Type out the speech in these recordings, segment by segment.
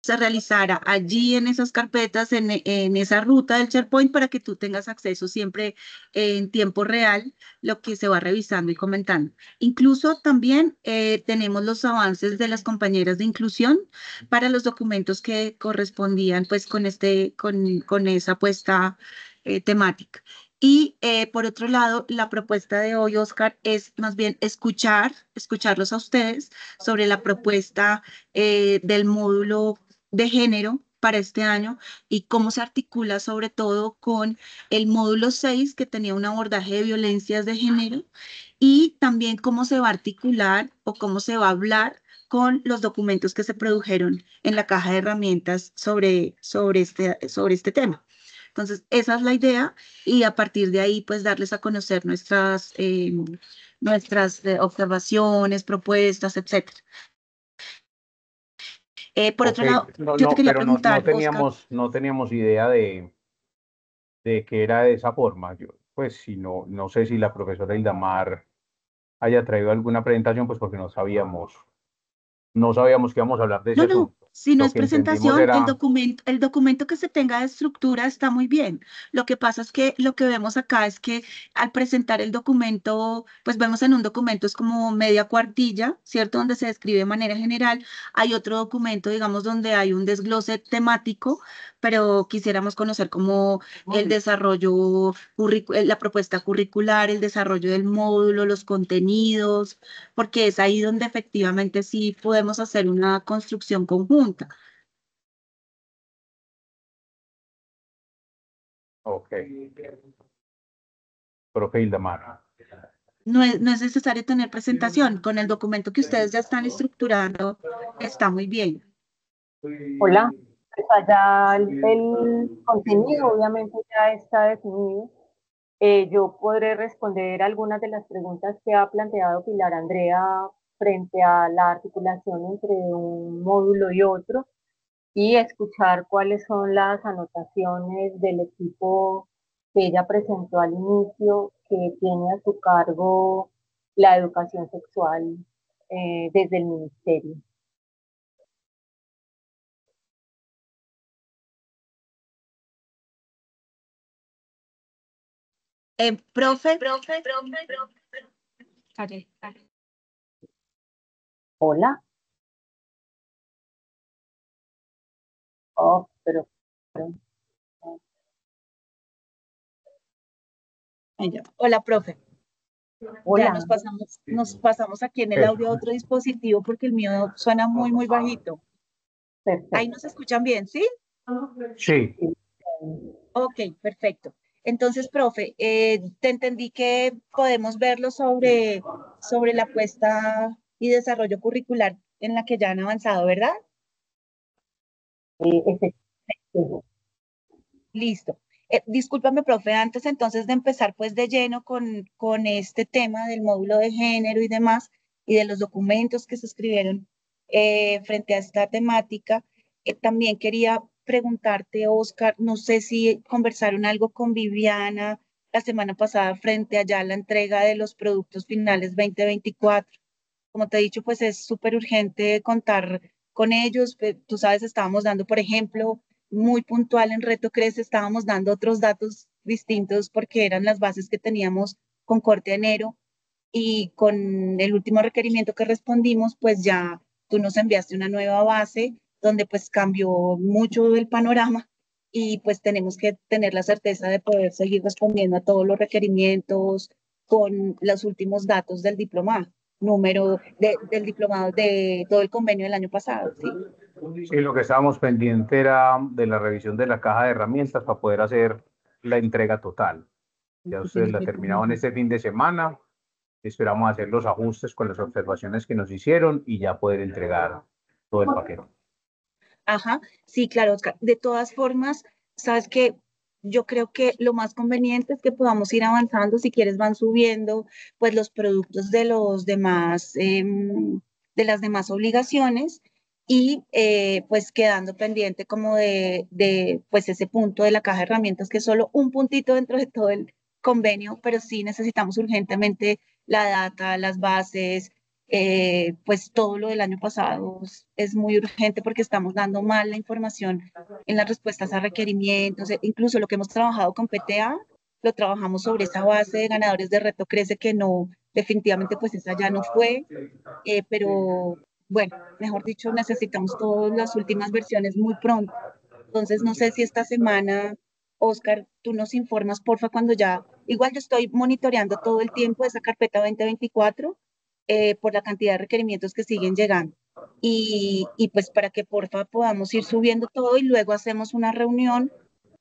se realizara allí en esas carpetas, en esa ruta del SharePoint, para que tú tengas acceso siempre en tiempo real, lo que se va revisando y comentando. Incluso también tenemos los avances de las compañeras de inclusión para los documentos que correspondían pues con esa puesta temática. Y por otro lado, la propuesta de hoy, Oscar, es más bien escucharlos a ustedes sobre la propuesta del módulo de género para este año y cómo se articula sobre todo con el módulo 6 que tenía un abordaje de violencias de género, y también cómo se va a articular o cómo se va a hablar con los documentos que se produjeron en la caja de herramientas sobre este tema. Entonces, esa es la idea, y a partir de ahí, pues darles a conocer nuestras observaciones, propuestas, etcétera. Por Ok, otro lado, no, yo te no, quería pero no preguntar, Oscar. teníamos, no teníamos idea de que era de esa forma. Yo, pues, si no, no sé si la profesora Hildamar haya traído alguna presentación, pues porque no sabíamos que íbamos a hablar de ese No, no, asunto. si no Lo es que entendimos presentación, era, el documento que se tenga de estructura está muy bien. Lo que pasa es que lo que vemos acá es que al presentar el documento, pues vemos en un documento es como media cuartilla, ¿cierto? Donde se describe de manera general. Hay otro documento, digamos, donde hay un desglose temático, pero quisiéramos conocer como el desarrollo, la propuesta curricular, el desarrollo del módulo, los contenidos, porque es ahí donde efectivamente sí podemos hacer una construcción conjunta. ok, profe Hildamar. No es necesario tener presentación, con el documento que ustedes ya están estructurando está muy bien. Hola, pues allá el contenido obviamente ya está definido. Yo podré responder algunas de las preguntas que ha planteado Pilar Andrea frente a la articulación entre un módulo y otro y escuchar cuáles son las anotaciones del equipo que ella presentó al inicio, que tiene a su cargo la educación sexual desde el ministerio. Profe, Hola. Oh, pero hola, profe. Ya hola. nos pasamos aquí en el Eso. audio a otro dispositivo porque el mío suena muy, muy bajito. Ahí Perfecto. nos escuchan bien, ¿sí? Sí, Ok, perfecto. Entonces, profe, te entendí que podemos verlo sobre la puesta y desarrollo curricular en la que ya han avanzado, ¿verdad? Efectivo. Listo. Discúlpame, profe, antes entonces de empezar pues de lleno con este tema del módulo de género y demás, y de los documentos que se escribieron frente a esta temática, también quería preguntarte, Oscar, no sé si conversaron algo con Viviana la semana pasada frente allá a la entrega de los productos finales 2024. Como te he dicho, pues es súper urgente contar con ellos. Tú sabes, estábamos dando, por ejemplo, muy puntual en Reto Crece, estábamos dando otros datos distintos porque eran las bases que teníamos con corte a enero, y con el último requerimiento que respondimos, pues ya tú nos enviaste una nueva base donde pues cambió mucho el panorama, y pues tenemos que tener la certeza de poder seguir respondiendo a todos los requerimientos con los últimos datos del diplomado, del diplomado de todo el convenio del año pasado, ¿sí? sí, lo que estábamos pendiente era de la revisión de la caja de herramientas para poder hacer la entrega total. Ya ustedes la terminaban este fin de semana. Esperamos hacer los ajustes con las observaciones que nos hicieron y ya poder entregar todo el paquete. Ajá, sí, claro, Oscar. De todas formas, sabes que yo creo que lo más conveniente es que podamos ir avanzando. Si quieres, van subiendo pues los productos de los demás, de las demás obligaciones, y pues quedando pendiente como de pues ese punto de la caja de herramientas, que es solo un puntito dentro de todo el convenio, pero sí necesitamos urgentemente la data, las bases, pues todo lo del año pasado es muy urgente porque estamos dando mal la información en las respuestas a requerimientos, incluso lo que hemos trabajado con PTA, lo trabajamos sobre esa base de ganadores de Reto Crece que no, definitivamente pues esa ya no fue, pero bueno, mejor dicho, necesitamos todas las últimas versiones muy pronto. Entonces, no sé si esta semana, Oscar, tú nos informas, porfa, cuando ya, igual yo estoy monitoreando todo el tiempo esa carpeta 2024 por la cantidad de requerimientos que siguen llegando. Y pues para que porfa podamos ir subiendo todo y luego hacemos una reunión,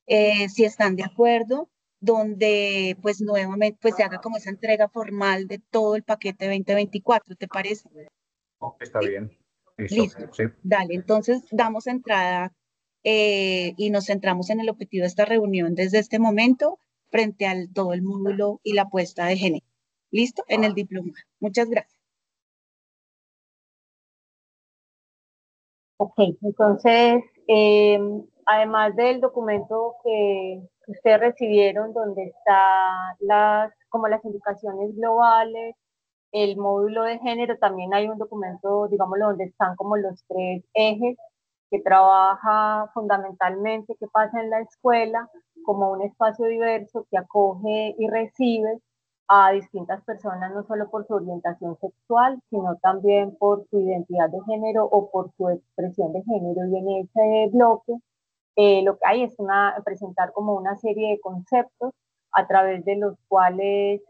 si están de acuerdo, donde pues nuevamente pues se haga como esa entrega formal de todo el paquete 2024, ¿te parece? Está ¿Sí? bien. Listo. Listo. Sí. Dale, entonces damos entrada y nos centramos en el objetivo de esta reunión desde este momento frente al todo el módulo y la puesta de género. ¿Listo? En el diploma. Muchas gracias. Ok, entonces, además del documento que ustedes recibieron, donde está como las indicaciones globales, el módulo de género, también hay un documento, digámoslo, donde están como los tres ejes que trabaja fundamentalmente qué pasa en la escuela como un espacio diverso que acoge y recibe a distintas personas, no solo por su orientación sexual, sino también por su identidad de género o por su expresión de género. Y en ese bloque lo que hay es presentar como una serie de conceptos a través de los cuales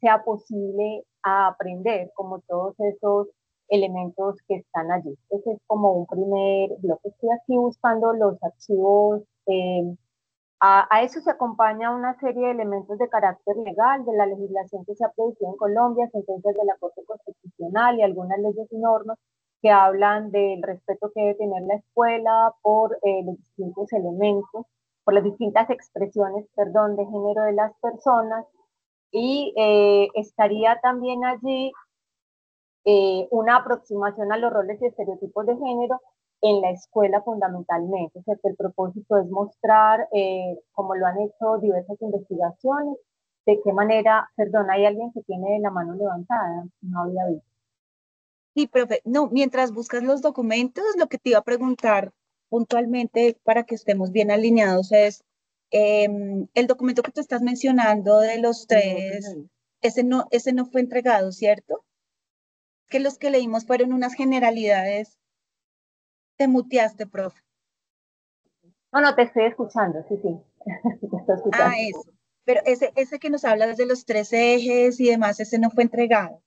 sea posible aprender como todos esos elementos que están allí. Ese es como un primer bloque. Estoy aquí buscando los archivos. A eso se acompaña una serie de elementos de carácter legal de la legislación que se ha producido en Colombia, sentencias de la Corte Constitucional y algunas leyes y normas que hablan del respeto que debe tener la escuela por los distintos elementos, por las distintas expresiones, perdón, de género de las personas. Y estaría también allí una aproximación a los roles y estereotipos de género en la escuela fundamentalmente. O sea, que el propósito es mostrar, como lo han hecho diversas investigaciones, de qué manera, perdón, hay alguien que tiene la mano levantada, no había visto. Sí, profe, no, mientras buscas los documentos, lo que te iba a preguntar puntualmente para que estemos bien alineados es el documento que tú estás mencionando de los tres, ese no fue entregado, ¿cierto? Que los que leímos fueron unas generalidades. Te muteaste, profe. No, no, te estoy escuchando, sí, sí, te estoy Ah, escuchando. eso. Pero ese que nos habla desde los tres ejes y demás, ese no fue entregado.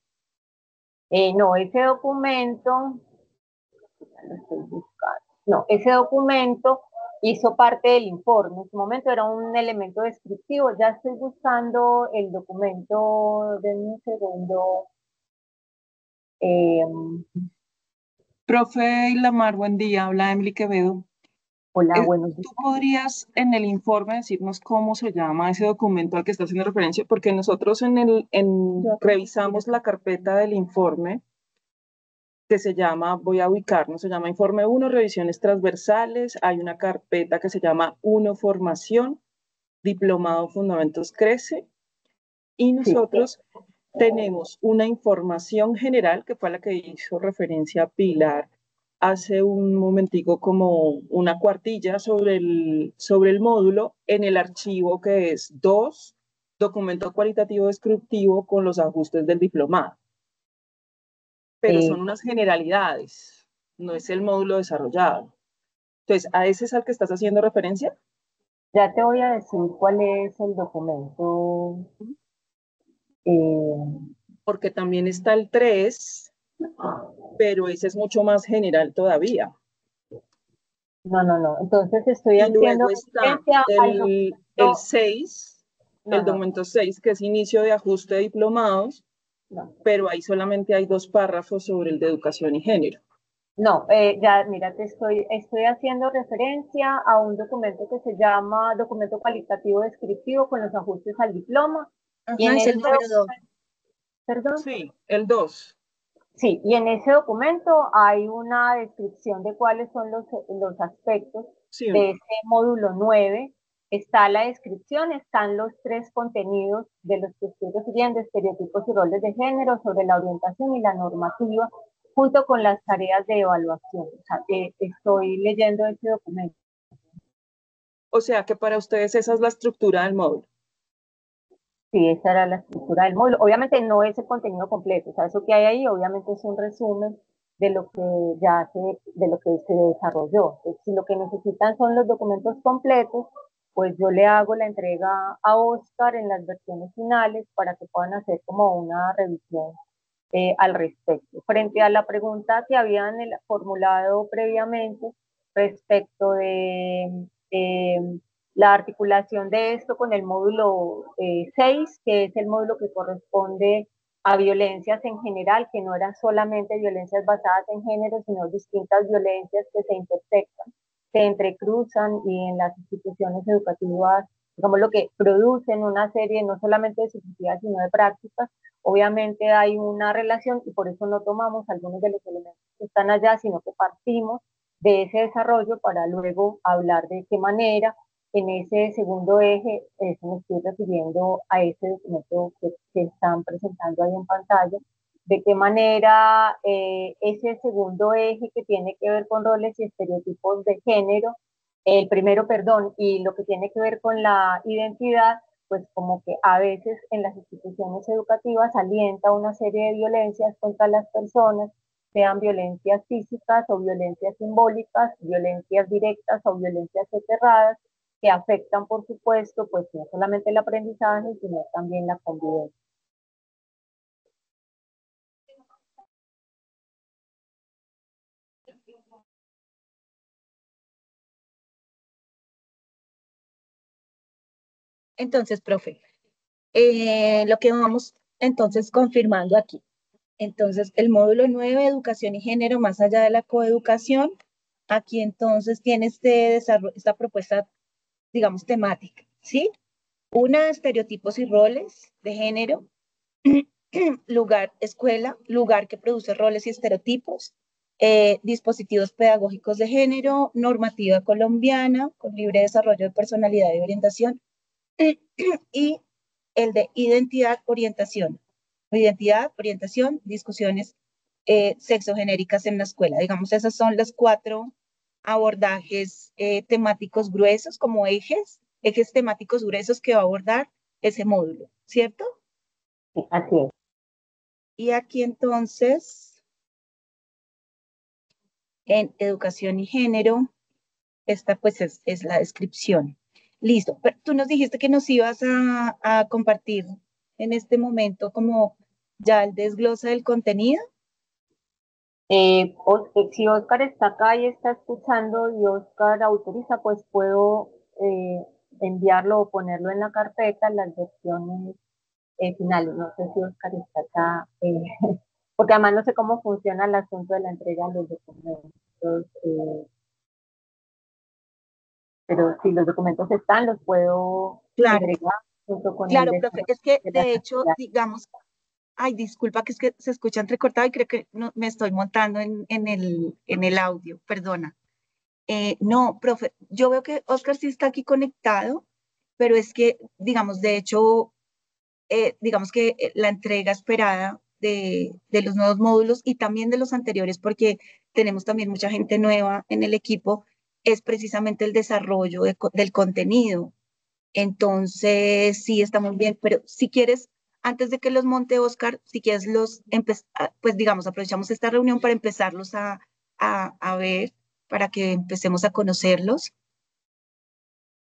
No, ese documento, lo estoy buscando. No, ese documento hizo parte del informe. En su momento era un elemento descriptivo. Ya estoy buscando el documento de un segundo. Eh, Profe Ilamar, buen día. Habla Emily Quevedo. hola, buenos días. ¿Tú podrías en el informe decirnos cómo se llama ese documento al que estás haciendo referencia? Porque nosotros revisamos la carpeta del informe que se llama, voy a ubicarnos, se llama Informe 1, Revisiones Transversales. Hay una carpeta que se llama 1, Formación, Diplomado Fundamentos Crece. Y Sí, nosotros tenemos una información general, que fue a la que hizo referencia Pilar hace un momentico, como una cuartilla sobre el módulo en el archivo que es 2, documento cualitativo descriptivo con los ajustes del diplomado. Pero son unas generalidades, no es el módulo desarrollado. Entonces, ¿a ese es al que estás haciendo referencia? ya te voy a decir cuál es el documento. Porque también está el 3, pero ese es mucho más general todavía. No, no, no. Entonces estoy Y haciendo luego está referencia al el documento. 6, No, el no, documento 6, que es inicio de ajuste de diplomados, no. pero ahí solamente hay 2 párrafos sobre el de educación y género. No, ya, mira, estoy haciendo referencia a un documento que se llama Documento Cualitativo Descriptivo con los ajustes al diploma. Y Ajá, en es el ese número 2. documento, perdón, Sí, el 2. sí, y en ese documento hay una descripción de cuáles son los aspectos Sí, de este módulo 9, está la descripción, están los 3 contenidos de los que estoy refiriendo, estereotipos y roles de género, sobre la orientación y la normativa, junto con las tareas de evaluación. O sea, estoy leyendo este documento. O sea que para ustedes esa es la estructura del módulo. Sí, esa era la estructura del módulo. Obviamente no es el contenido completo, o sea, eso que hay ahí obviamente es un resumen de lo que de lo que se desarrolló. Entonces, si lo que necesitan son los documentos completos, pues yo le hago la entrega a Oscar en las versiones finales para que puedan hacer como una revisión al respecto. Frente a la pregunta que habían formulado previamente respecto de la articulación de esto con el módulo 6, que es el módulo que corresponde a violencias en general, que no eran solamente violencias basadas en género, sino distintas violencias que se intersectan, se entrecruzan y en las instituciones educativas, digamos, lo que producen una serie no solamente de subjetivas, sino de prácticas. Obviamente hay una relación y por eso no tomamos algunos de los elementos que están allá, sino que partimos de ese desarrollo para luego hablar de qué manera en ese segundo eje, me estoy refiriendo a ese documento que están presentando ahí en pantalla, de qué manera ese segundo eje que tiene que ver con roles y estereotipos de género, el primero, perdón, y lo que tiene que ver con la identidad, pues como que a veces en las instituciones educativas alienta una serie de violencias contra las personas, sean violencias físicas o violencias simbólicas, violencias directas o violencias soterradas, que afectan, por supuesto, pues no solamente el aprendizaje, sino también la convivencia. Entonces, profe, lo que vamos entonces confirmando aquí. Entonces, el módulo 9, educación y género más allá de la coeducación, aquí entonces tiene esta propuesta, digamos, temática, ¿sí? Una, estereotipos y roles de género, lugar, escuela, lugar que produce roles y estereotipos, dispositivos pedagógicos de género, normativa colombiana con libre desarrollo de personalidad y orientación, y el de identidad, orientación, discusiones sexogenéricas en la escuela. Digamos, esas son los 4 abordajes temáticos gruesos como ejes temáticos gruesos que va a abordar ese módulo, ¿cierto? Sí, así es. Y aquí entonces, en educación y género, esta pues es la descripción. Listo, pero tú nos dijiste que nos ibas a compartir en este momento como ya el desglose del contenido. Si Oscar está acá y está escuchando y Oscar autoriza, pues puedo enviarlo o ponerlo en la carpeta, las versiones finales. No sé si Oscar está acá, porque además no sé cómo funciona el asunto de la entrega de los documentos, pero si los documentos están, los puedo Claro, agregar junto con el claro, de profe, es que la de hecho, cantidad. digamos, ay, disculpa que es que se escucha entrecortado y creo que no, me estoy montando en el audio, perdona. No, profe, yo veo que Oscar sí está aquí conectado, pero es que, digamos, de hecho, digamos que la entrega esperada de los nuevos módulos y también de los anteriores, porque tenemos también mucha gente nueva en el equipo, es precisamente el desarrollo del contenido. Entonces, sí, está muy bien, pero si quieres, antes de que los monte Oscar, si quieres pues digamos, aprovechamos esta reunión para empezarlos a ver, para que empecemos a conocerlos.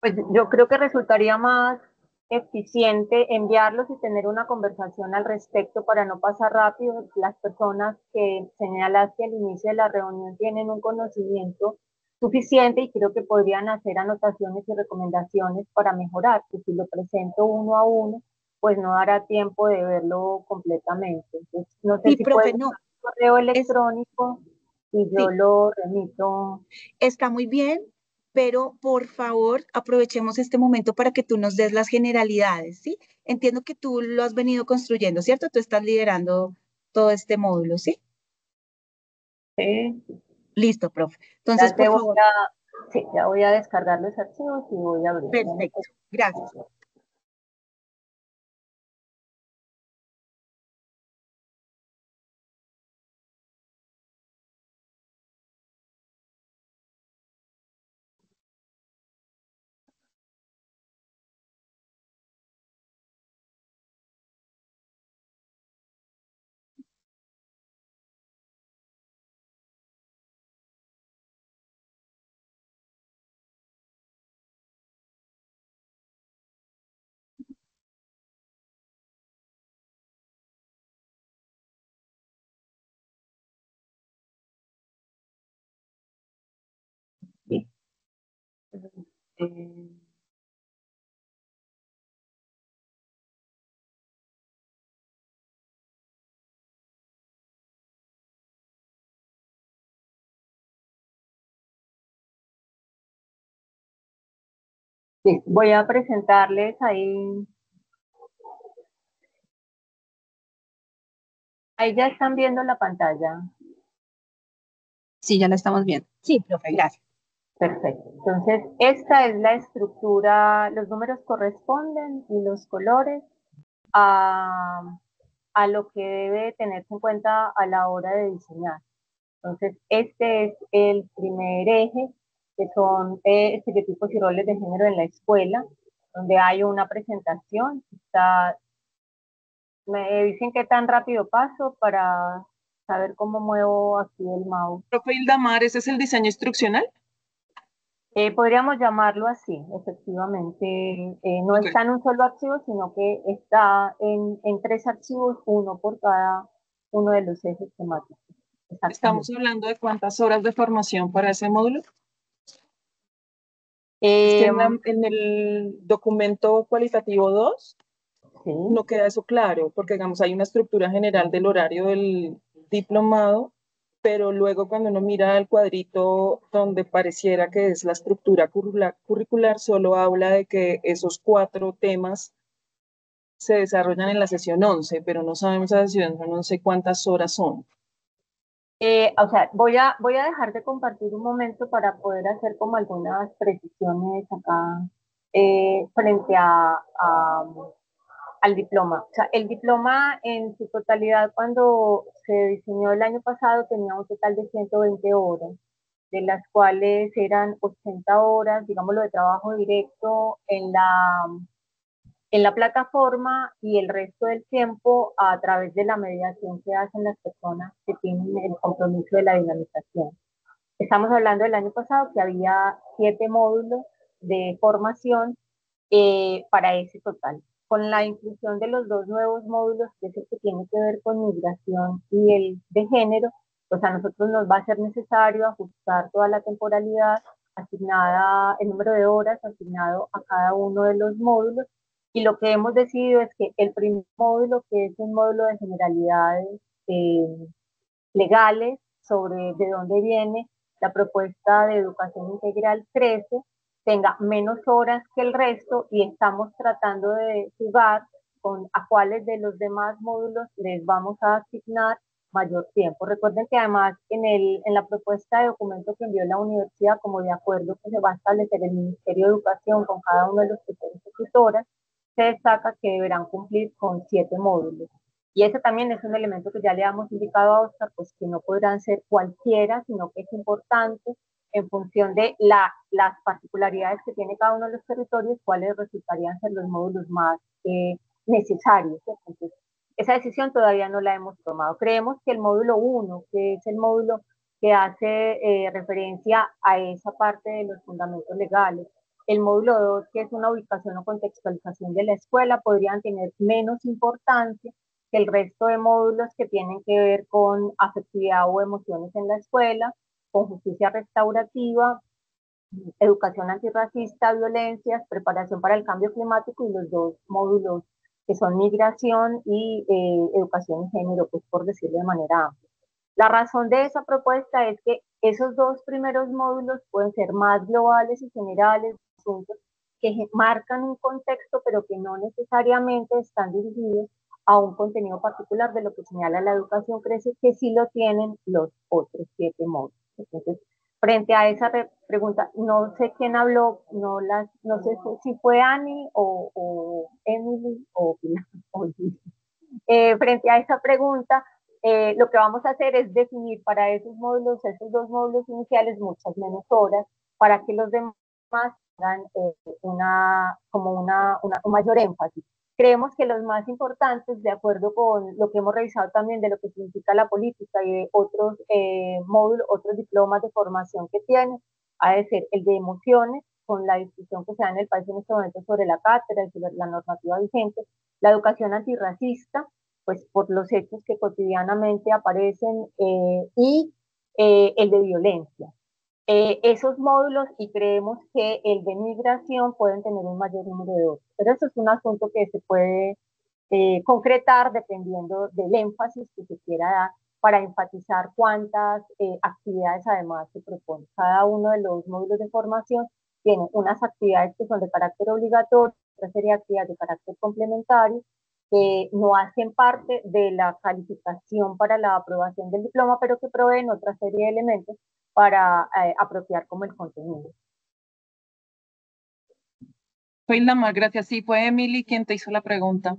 Pues yo creo que resultaría más eficiente enviarlos y tener una conversación al respecto para no pasar rápido. Las personas que señalaste al inicio de la reunión tienen un conocimiento suficiente y creo que podrían hacer anotaciones y recomendaciones para mejorar, que si lo presento uno a uno, pues no dará tiempo de verlo completamente. Entonces, no sé Sí, si profe, puedes no, un correo es, electrónico y yo sí, lo remito. está muy bien, pero por favor, aprovechemos este momento para que tú nos des las generalidades, ¿sí? Entiendo que tú lo has venido construyendo, ¿cierto? Tú estás liderando todo este módulo, ¿sí? ¿Sí? Listo, profe. Entonces, Ya por te voy favor, a Sí, ya voy a descargar los archivos y voy a abrir. Perfecto, gracias. Sí. Eh, sí, voy a presentarles ahí. Ahí ya están viendo la pantalla. Sí, ya la estamos viendo. Sí, profe, gracias. Perfecto. Entonces, esta es la estructura, los números corresponden y los colores a lo que debe tenerse en cuenta a la hora de diseñar. Entonces, este es el primer eje, que son estereotipos y roles de género en la escuela, donde hay una presentación. Me dicen qué tan rápido paso para saber cómo muevo aquí el mouse. Profe Hildamar, ¿ese es el diseño instruccional? Podríamos llamarlo así, efectivamente. No Ok. está en un solo archivo, sino que está en 3 archivos, uno por cada uno de los ejes temáticos. Estamos Exactamente. hablando de cuántas horas de formación para ese módulo. Es que Eh, en el documento cualitativo 2 sí. no queda eso claro, porque digamos hay una estructura general del horario del diplomado, pero luego cuando uno mira el cuadrito donde pareciera que es la estructura curricular, solo habla de que esos 4 temas se desarrollan en la sesión 11, pero no sabemos la sesión 11 cuántas horas son. O sea, voy a dejar de compartir un momento para poder hacer como algunas precisiones acá frente al diploma. O sea, el diploma en su totalidad cuando se diseñó el año pasado tenía un total de 120 horas, de las cuales eran 80 horas, digámoslo, de trabajo directo en la plataforma y el resto del tiempo a través de la mediación que hacen las personas que tienen el compromiso de la dinamización. Estamos hablando del año pasado que había 7 módulos de formación para ese total. Con la inclusión de los 2 nuevos módulos, que es el que tiene que ver con migración y el de género, pues a nosotros nos va a ser necesario ajustar toda la temporalidad asignada, el número de horas asignado a cada uno de los módulos. Y lo que hemos decidido es que el primer módulo, que es un módulo de generalidades legales sobre de dónde viene la propuesta de educación integral 13, tenga menos horas que el resto y estamos tratando de jugar con a cuáles de los demás módulos les vamos a asignar mayor tiempo. Recuerden que además en la propuesta de documento que envió la universidad, como de acuerdo que se va a establecer el Ministerio de Educación con cada uno de los tutores y tutoras, se destaca que deberán cumplir con 7 módulos. Y ese también es un elemento que ya le hemos indicado a Oscar, pues que no podrán ser cualquiera, sino que es importante en función de las particularidades que tiene cada uno de los territorios, cuáles resultarían ser los módulos más necesarios. Entonces, esa decisión todavía no la hemos tomado. Creemos que el módulo 1, que es el módulo que hace referencia a esa parte de los fundamentos legales, el módulo 2, que es una ubicación o contextualización de la escuela, podrían tener menos importancia que el resto de módulos que tienen que ver con afectividad o emociones en la escuela, con justicia restaurativa, educación antirracista, violencias, preparación para el cambio climático y los 2 módulos que son migración y educación y género, pues por decirlo de manera amplia. La razón de esa propuesta es que esos 2 primeros módulos pueden ser más globales y generales, asuntos que marcan un contexto, pero que no necesariamente están dirigidos a un contenido particular de lo que señala la educación crece, que sí lo tienen los otros 7 módulos. Entonces, frente a esa pregunta, no sé quién habló, no sé si fue Annie o Emily o Pilar. Frente a esa pregunta, lo que vamos a hacer es definir para esos módulos, esos dos módulos iniciales, muchas menos horas, para que los demás hagan un mayor énfasis. Creemos que los más importantes, de acuerdo con lo que hemos revisado también de lo que significa la política y de otros módulos, otros diplomas de formación que tiene, ha de ser el de emociones, con la discusión que se da en el país en este momento sobre la cátedra y sobre la normativa vigente, la educación antirracista, pues por los hechos que cotidianamente aparecen, y el de violencia. Esos módulos, y creemos que el de migración pueden tener un mayor número de otros, pero eso es un asunto que se puede concretar dependiendo del énfasis que se quiera dar para enfatizar cuántas actividades además se propone. Cada uno de los módulos de formación tiene unas actividades que son de carácter obligatorio, otra serie de actividades de carácter complementario, que no hacen parte de la calificación para la aprobación del diploma, pero que proveen otra serie de elementos para apropiar como el contenido. Más gracias. Sí, fue Emily quien te hizo la pregunta.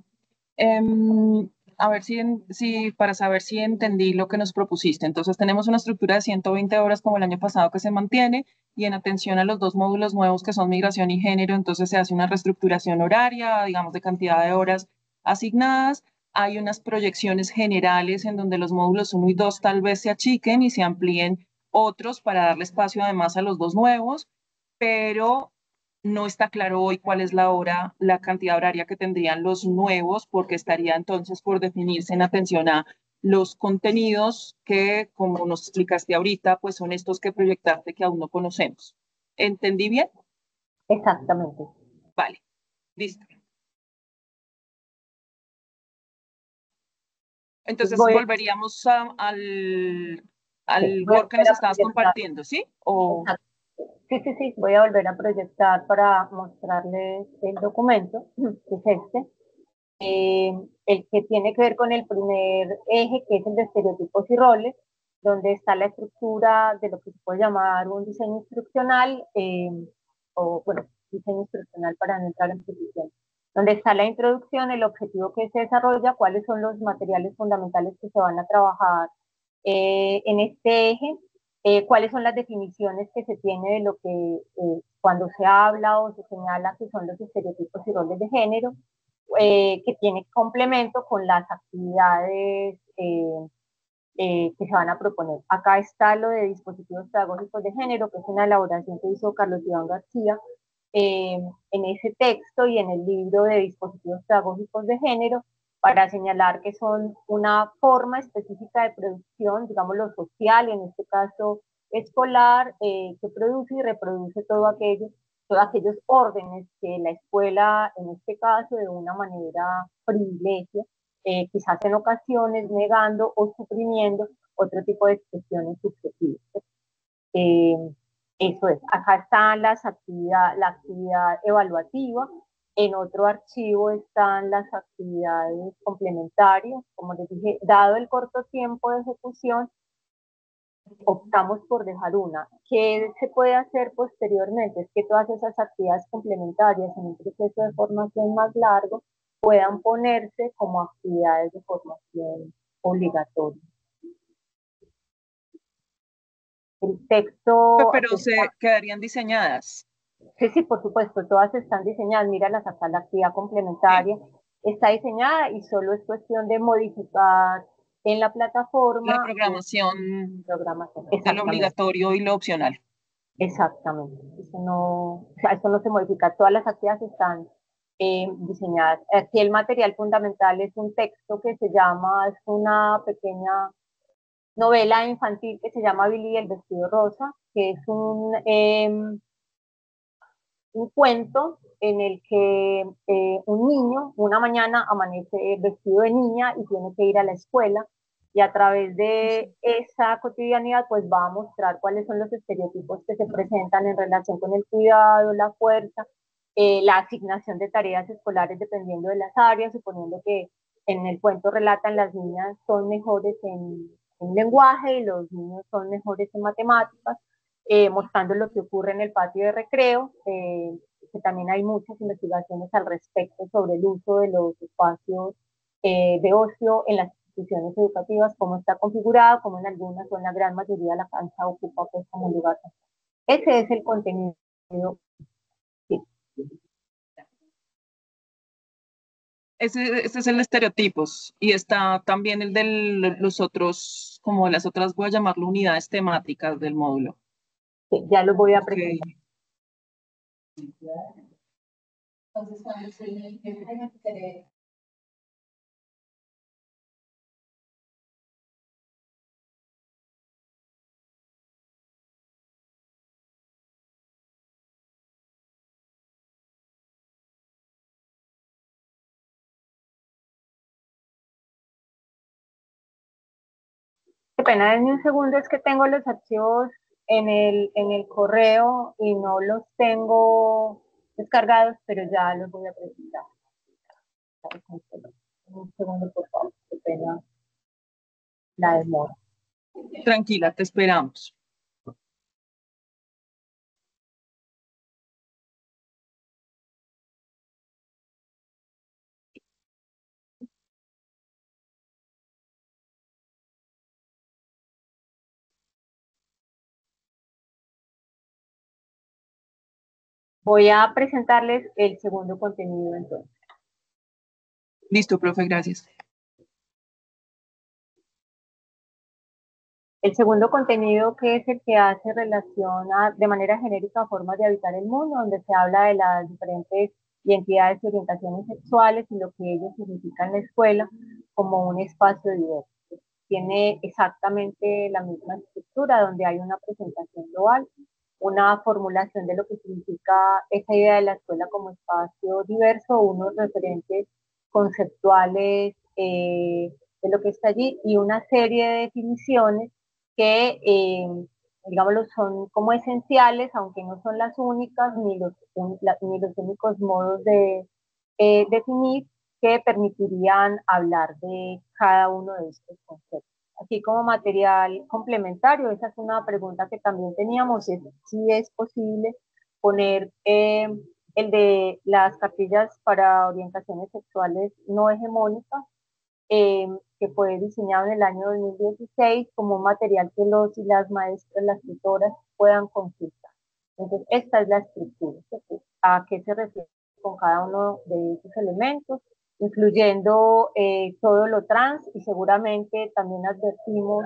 A ver si para saber si entendí lo que nos propusiste. Entonces tenemos una estructura de 120 horas como el año pasado que se mantiene, y en atención a los dos módulos nuevos que son migración y género, entonces se hace una reestructuración horaria, digamos, de cantidad de horas asignadas. Hay unas proyecciones generales en donde los módulos 1 y 2 tal vez se achiquen y se amplíen otros para darle espacio además a los dos nuevos, pero no está claro hoy cuál es la cantidad horaria que tendrían los nuevos, porque estaría entonces por definirse en atención a los contenidos que, como nos explicaste ahorita, pues son estos que proyectaste que aún no conocemos. ¿Entendí bien? Exactamente. Vale, listo. Entonces volveríamos al Word que nos estabas compartiendo, ¿sí? O... Sí, voy a volver a proyectar para mostrarles el documento, que es este, el que tiene que ver con el primer eje, que es el de estereotipos y roles, donde está la estructura de lo que se puede llamar un diseño instruccional, o bueno, diseño instruccional para no entrar en posición, donde está la introducción, el objetivo que se desarrolla, cuáles son los materiales fundamentales que se van a trabajar en este eje, cuáles son las definiciones que se tiene de lo que cuando se habla o se señala que son los estereotipos y roles de género, que tiene complemento con las actividades que se van a proponer. Acá está lo de dispositivos pedagógicos de género, que es una elaboración que hizo Carlos Iván García en ese texto y en el libro de dispositivos pedagógicos de género, para señalar que son una forma específica de producción, digamos lo social, en este caso escolar, que produce y reproduce todos aquellos órdenes que la escuela, en este caso, de una manera privilegia, quizás en ocasiones negando o suprimiendo otro tipo de expresiones subjetivas. Eso es, acá están la actividad evaluativa, en otro archivo están las actividades complementarias. Como les dije, dado el corto tiempo de ejecución, optamos por dejar una. ¿Qué se puede hacer posteriormente? Es que todas esas actividades complementarias en un proceso de formación más largo puedan ponerse como actividades de formación obligatoria. El texto... Pero se quedarían diseñadas. Sí, por supuesto, todas están diseñadas. Míralas acá, la actividad complementaria está diseñada y solo es cuestión de modificar en la plataforma la programación de lo obligatorio y lo opcional. Exactamente. Eso no se modifica. Todas las actividades están diseñadas. Aquí el material fundamental es un texto que se llama, es una pequeña novela infantil que se llama Billy y el vestido rosa, que es un cuento en el que un niño una mañana amanece vestido de niña y tiene que ir a la escuela, y a través de esa cotidianidad pues va a mostrar cuáles son los estereotipos que se presentan en relación con el cuidado, la fuerza, la asignación de tareas escolares dependiendo de las áreas, suponiendo que en el cuento relatan las niñas son mejores en lenguaje y los niños son mejores en matemáticas. mostrando lo que ocurre en el patio de recreo, que también hay muchas investigaciones al respecto sobre el uso de los espacios de ocio en las instituciones educativas, cómo está configurado, cómo en algunas o en la gran mayoría la cancha ocupa pues como lugar. Ese es el contenido. Sí. Ese es el de estereotipos y está también el de los otros, como las otras, voy a llamarlo unidades temáticas del módulo. Sí, ya los voy a presentar. Entonces, cuando se Qué pena, denme un segundo, es que tengo los archivos en el correo y no los tengo descargados, pero ya los voy a presentar. Un segundo, por favor, qué pena la demora. Tranquila, te esperamos. Voy a presentarles el segundo contenido entonces. Listo, profe, gracias. El segundo contenido, que es el que hace relación de manera genérica a formas de habitar el mundo, donde se habla de las diferentes identidades y orientaciones sexuales y lo que ello significa en la escuela como un espacio diverso. Tiene exactamente la misma estructura, donde hay una presentación global, una formulación de lo que significa esa idea de la escuela como espacio diverso, unos referentes conceptuales de lo que está allí y una serie de definiciones que, digámoslo, son como esenciales, aunque no son las únicas ni los únicos modos de definir, que permitirían hablar de cada uno de estos conceptos. Así como material complementario, esa es una pregunta que también teníamos, es si es posible poner el de las cartillas para orientaciones sexuales no hegemónicas, que fue diseñado en el año 2016 como un material que los y las maestras, las tutoras puedan consultar. Entonces, esta es la estructura. ¿A qué se refiere con cada uno de esos elementos? Incluyendo todo lo trans, y seguramente también advertimos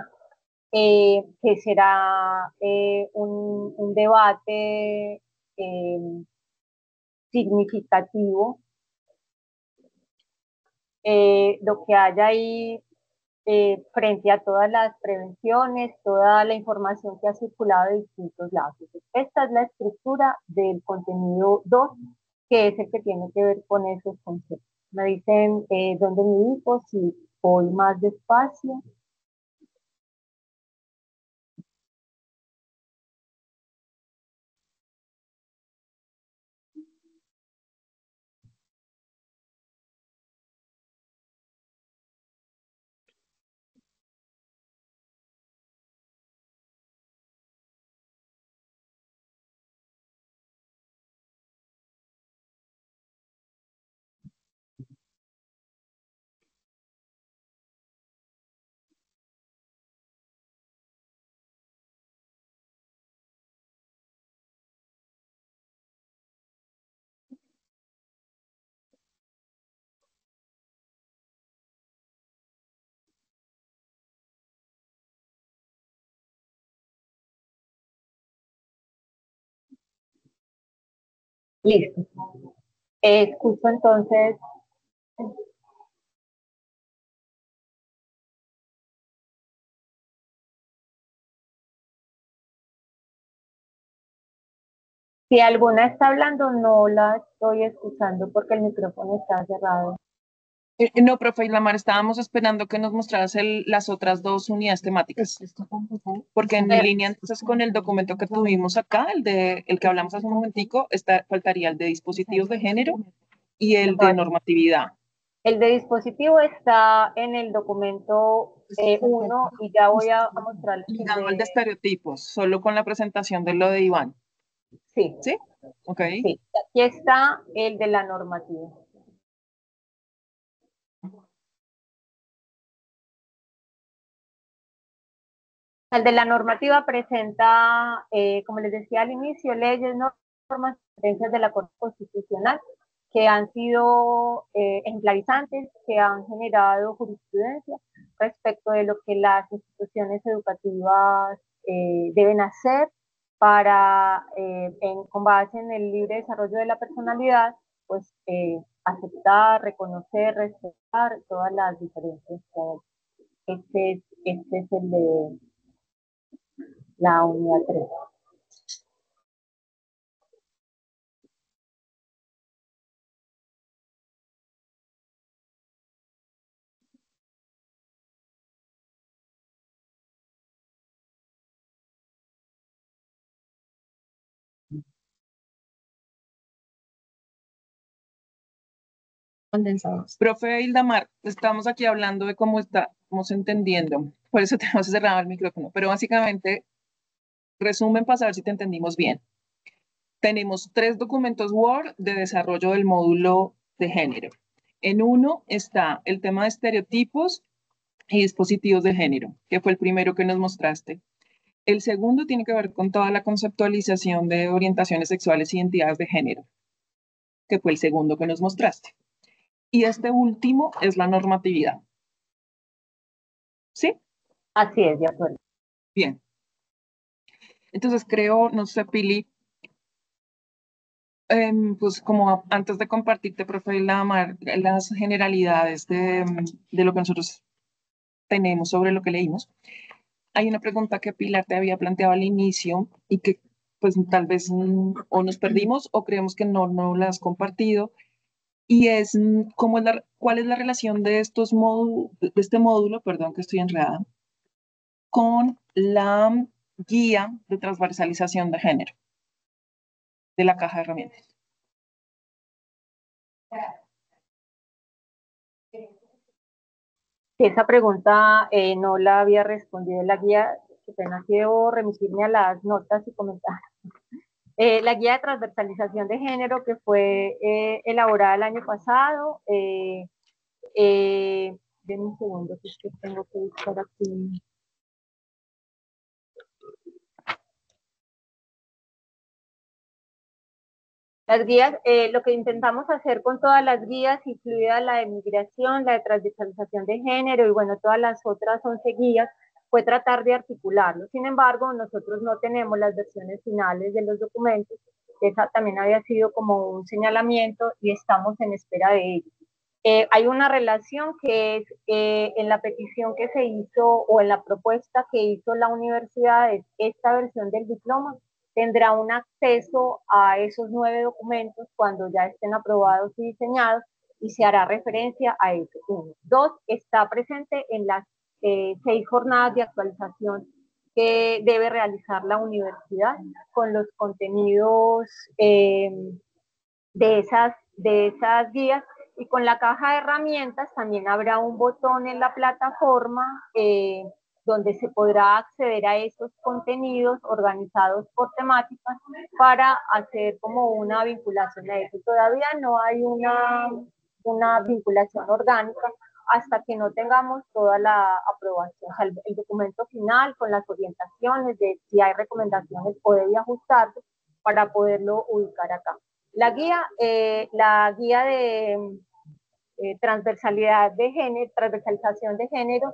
que será un debate significativo. Lo que haya ahí frente a todas las prevenciones, toda la información que ha circulado de distintos lados. Esta es la estructura del contenido 2, que es el que tiene que ver con esos conceptos. Me dicen dónde me ubico, si voy más despacio. Listo. Escucho entonces. Si alguna está hablando, no la estoy escuchando porque el micrófono está cerrado. No, profe Islamar, estábamos esperando que nos mostraras las otras dos unidades temáticas. Porque en línea entonces con el documento que tuvimos acá, el que hablamos hace un momentico, faltaría el de dispositivos de género y el de normatividad. El de dispositivo está en el documento 1 y ya voy a mostrarles el Ligado al de de... estereotipos, solo con la presentación de lo de Iván. Sí, ¿Sí? Ok. sí. Aquí está el de la normativa. El de la normativa presenta, como les decía al inicio, leyes, normas, sentencias de la Corte Constitucional que han sido ejemplarizantes, que han generado jurisprudencia respecto de lo que las instituciones educativas deben hacer para, con base en el libre desarrollo de la personalidad, pues aceptar, reconocer, respetar todas las diferencias que hay. Este es el de la unidad 3. Condensados. Profe Hildamar, estamos aquí hablando de cómo estamos entendiendo. Por eso tenemos cerrado el micrófono. Pero básicamente, resumen para saber si te entendimos bien. Tenemos 3 documentos Word de desarrollo del módulo de género. En uno está el tema de estereotipos y dispositivos de género, que fue el primero que nos mostraste. El segundo tiene que ver con toda la conceptualización de orientaciones sexuales y identidades de género, que fue el segundo que nos mostraste. Y este último es la normatividad. ¿Sí? Así es, de acuerdo. Bien. Entonces creo, no sé, Pili, pues como antes de compartirte, profe, las generalidades de lo que nosotros tenemos sobre lo que leímos, hay una pregunta que Pilar te había planteado al inicio y que pues tal vez o nos perdimos o creemos que no la has compartido, y es cuál es la relación de este módulo, perdón que estoy enredada, con la guía de transversalización de género de la caja de herramientas. Esa pregunta no la había respondido en la guía, que apenas debo remitirme a las notas y comentarios. La guía de transversalización de género que fue elaborada el año pasado, denme un segundo, que es que tengo que buscar aquí. Las guías, lo que intentamos hacer con todas las guías, incluida la de migración, la de transversalización de género y bueno, todas las otras 11 guías, fue tratar de articularlo. Sin embargo, nosotros no tenemos las versiones finales de los documentos, esa también había sido como un señalamiento y estamos en espera de ello. Hay una relación que es en la petición que se hizo o en la propuesta que hizo la universidad, es esta versión del diploma tendrá un acceso a esos 9 documentos cuando ya estén aprobados y diseñados y se hará referencia a eso. 1. 2. Está presente en las 6 jornadas de actualización que debe realizar la universidad con los contenidos de esas guías, y con la caja de herramientas también habrá un botón en la plataforma donde se podrá acceder a esos contenidos organizados por temáticas para hacer como una vinculación a eso. Todavía no hay una vinculación orgánica hasta que no tengamos toda la aprobación, o sea, el documento final con las orientaciones de si hay recomendaciones o debe ajustarse para poderlo ubicar acá. La guía de transversalidad de género, transversalización de género,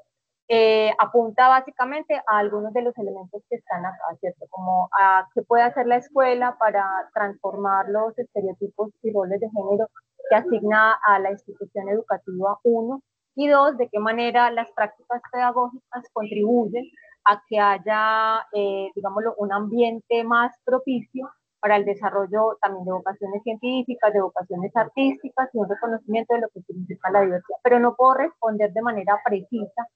apunta básicamente a algunos de los elementos que están acá, ¿cierto? Como a qué puede hacer la escuela para transformar los estereotipos y roles de género que asigna a la institución educativa 1, y 2, de qué manera las prácticas pedagógicas contribuyen a que haya, digámoslo, un ambiente más propicio para el desarrollo también de vocaciones científicas, de vocaciones artísticas y un reconocimiento de lo que significa la diversidad. Pero no puedo responder de manera precisa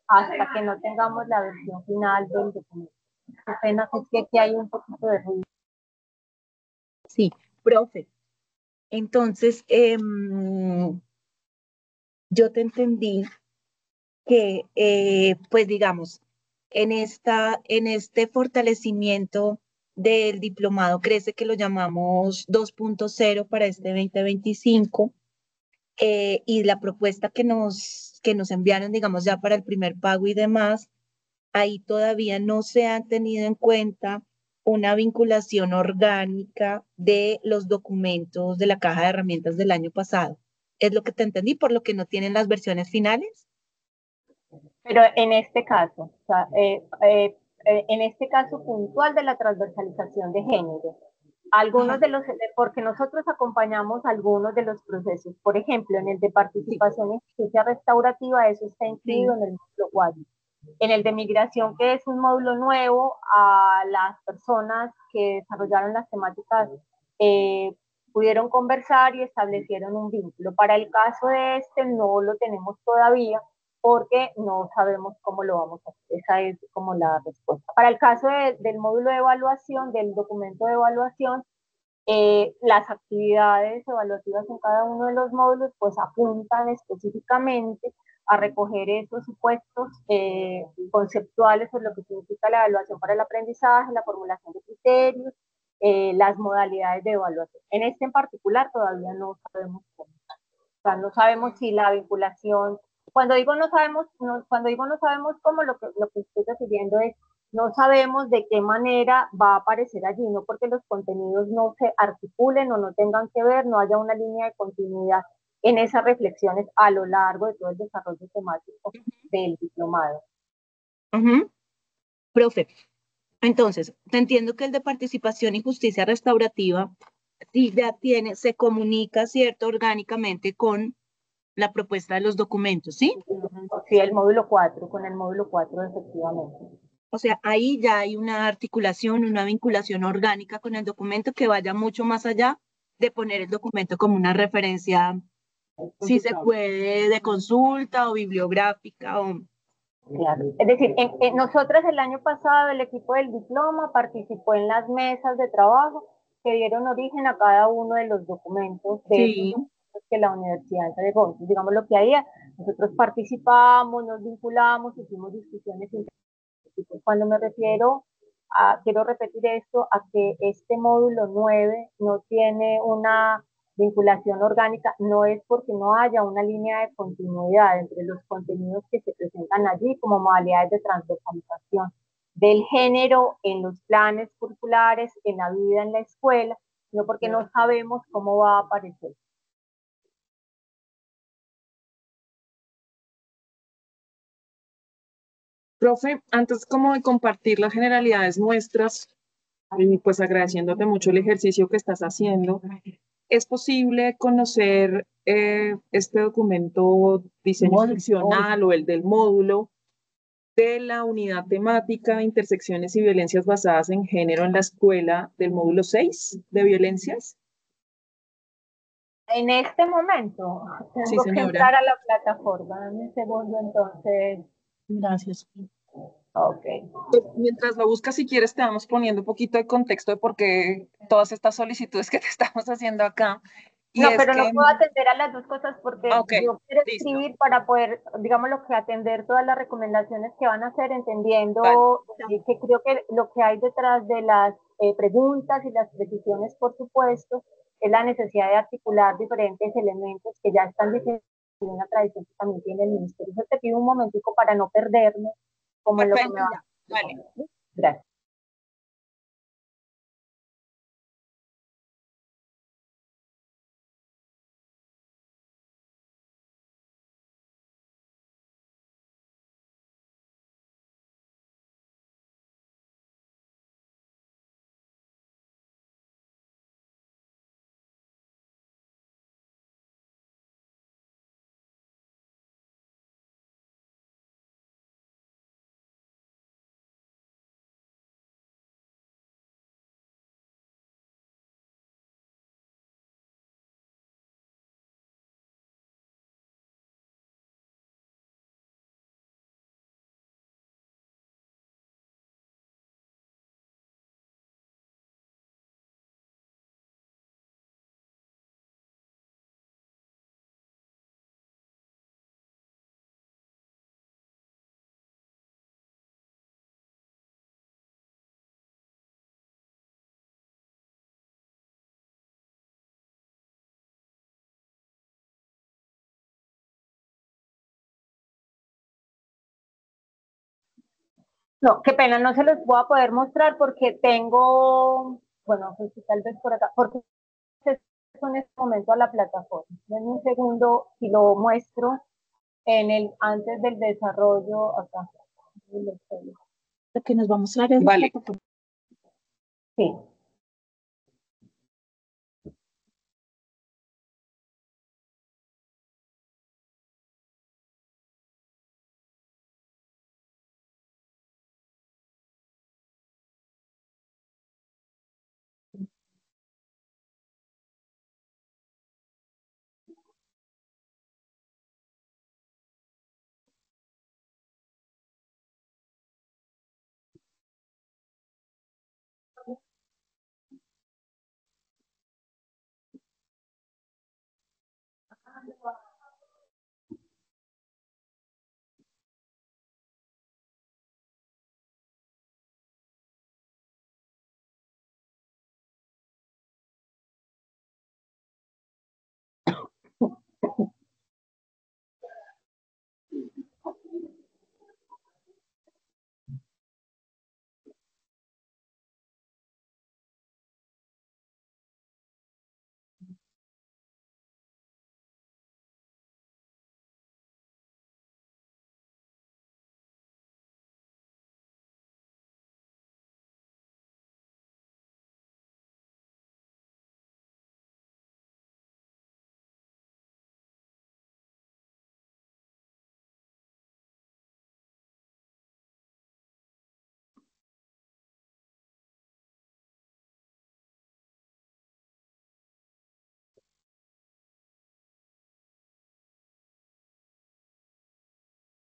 hasta que no tengamos la versión final del documento. Apenas es que aquí hay un poquito de ruido. Sí, profe. Entonces, yo te entendí que, pues digamos, en este fortalecimiento del diplomado Crece, que lo llamamos 2.0 para este 2025, y la propuesta que nos enviaron, digamos, ya para el primer pago y demás, ahí todavía no se ha tenido en cuenta una vinculación orgánica de los documentos de la caja de herramientas del año pasado. Es lo que te entendí, por lo que no tienen las versiones finales. Pero en este caso, o sea, en este caso puntual de la transversalización de género, algunos de los, porque nosotros acompañamos algunos de los procesos, por ejemplo, en el de participación en justicia restaurativa, eso está incluido en el módulo 4. En el de migración, que es un módulo nuevo a las personas que desarrollaron las temáticas, pudieron conversar y establecieron un vínculo. Para el caso de este no lo tenemos todavía, porque no sabemos cómo lo vamos a hacer. Esa es como la respuesta. Para el caso del módulo de evaluación, del documento de evaluación, las actividades evaluativas en cada uno de los módulos pues apuntan específicamente a recoger esos supuestos conceptuales sobre lo que significa la evaluación para el aprendizaje, la formulación de criterios, las modalidades de evaluación. En este en particular todavía no sabemos cómo. O sea, no sabemos si la vinculación, cuando digo no sabemos, cuando digo no sabemos cómo, lo que estoy refiriendo es no sabemos de qué manera va a aparecer allí, no porque los contenidos no se articulen o no tengan que ver, no haya una línea de continuidad en esas reflexiones a lo largo de todo el desarrollo temático del diplomado. Profe, entonces, te entiendo que el de participación y justicia restaurativa sí ya tiene, se comunica, ¿cierto?, orgánicamente con la propuesta de los documentos, ¿sí? Sí, el módulo 4, con el módulo 4 efectivamente. O sea, ahí ya hay una articulación, una vinculación orgánica con el documento que vaya mucho más allá de poner el documento como una referencia, si se puede, de consulta o bibliográfica. Claro. Es decir, nosotros el año pasado el equipo del diploma participó en las mesas de trabajo que dieron origen a cada uno de los documentos de Sí. que la universidad entregó. Entonces, digamos lo que había, nosotros participamos, nos vinculamos, hicimos discusiones. Cuando me refiero a, quiero repetir esto, a que este módulo 9 no tiene una vinculación orgánica, no es porque no haya una línea de continuidad entre los contenidos que se presentan allí como modalidades de transversalización del género en los planes curriculares, en la vida en la escuela, sino porque no sabemos cómo va a aparecer. Profe, antes como de compartir las generalidades nuestras, y pues agradeciéndote mucho el ejercicio que estás haciendo, ¿es posible conocer este documento diseño funcional o el del módulo de la unidad temática de intersecciones y violencias basadas en género en la escuela del módulo 6 de violencias? En este momento Sí, tengo que señora. entrar a la plataforma. Dame un segundo entonces. Gracias. Ok. Pues, mientras lo buscas, si quieres, te vamos poniendo un poquito de contexto de por qué todas estas solicitudes que te estamos haciendo acá. Y No, es pero que, no puedo atender a las dos cosas porque ok, yo quiero listo, escribir para poder, digamos, lo que atender todas las recomendaciones que van a hacer, vale. entendiendo que creo que lo que hay detrás de las preguntas y las precisiones, por supuesto, es la necesidad de articular diferentes elementos que ya están diciendo una tradición que también tiene el ministerio. Yo te pido un momentico para no perderme como en lo que me Perfecto, va. ya, vale. Gracias. No, qué pena, no se los voy a poder mostrar porque tengo, bueno, pues tal vez por acá, porque acceso en este momento a la plataforma. En un segundo, si lo muestro antes del desarrollo, acá. Lo que nos va a mostrar es Vale. Sí.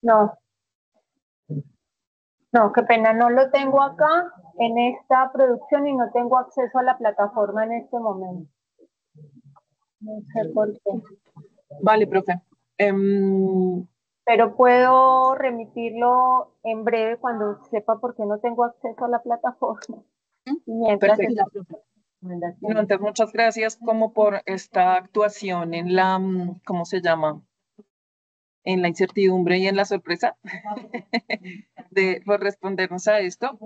No, no, qué pena, no lo tengo acá en esta producción y no tengo acceso a la plataforma en este momento. No sé por qué. Vale, profe. Pero puedo remitirlo en breve cuando sepa por qué no tengo acceso a la plataforma. Y mientras Perfecto. No, entonces, muchas gracias como por esta actuación en la, ¿cómo se llama? En la incertidumbre y en la sorpresa por respondernos a esto.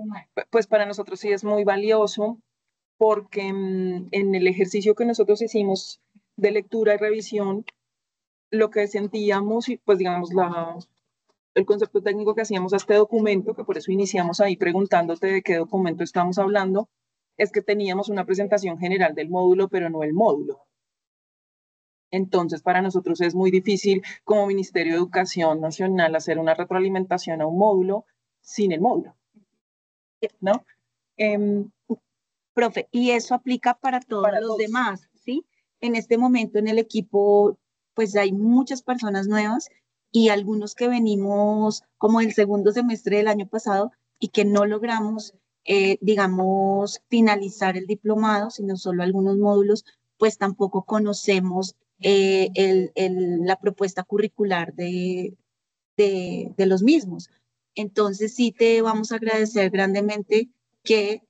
Pues para nosotros sí es muy valioso porque en el ejercicio que nosotros hicimos de lectura y revisión, lo que sentíamos, y pues digamos, el concepto técnico que hacíamos a este documento, que por eso iniciamos ahí preguntándote de qué documento estamos hablando, es que teníamos una presentación general del módulo, pero no el módulo. Entonces, para nosotros es muy difícil como Ministerio de Educación Nacional hacer una retroalimentación a un módulo sin el módulo, ¿no? Profe, y eso aplica para todos los demás, ¿sí? En este momento en el equipo, pues hay muchas personas nuevas y algunos que venimos como el segundo semestre del año pasado y que no logramos, digamos, finalizar el diplomado, sino solo algunos módulos, pues tampoco conocemos la propuesta curricular de los mismos. Entonces, sí te vamos a agradecer grandemente que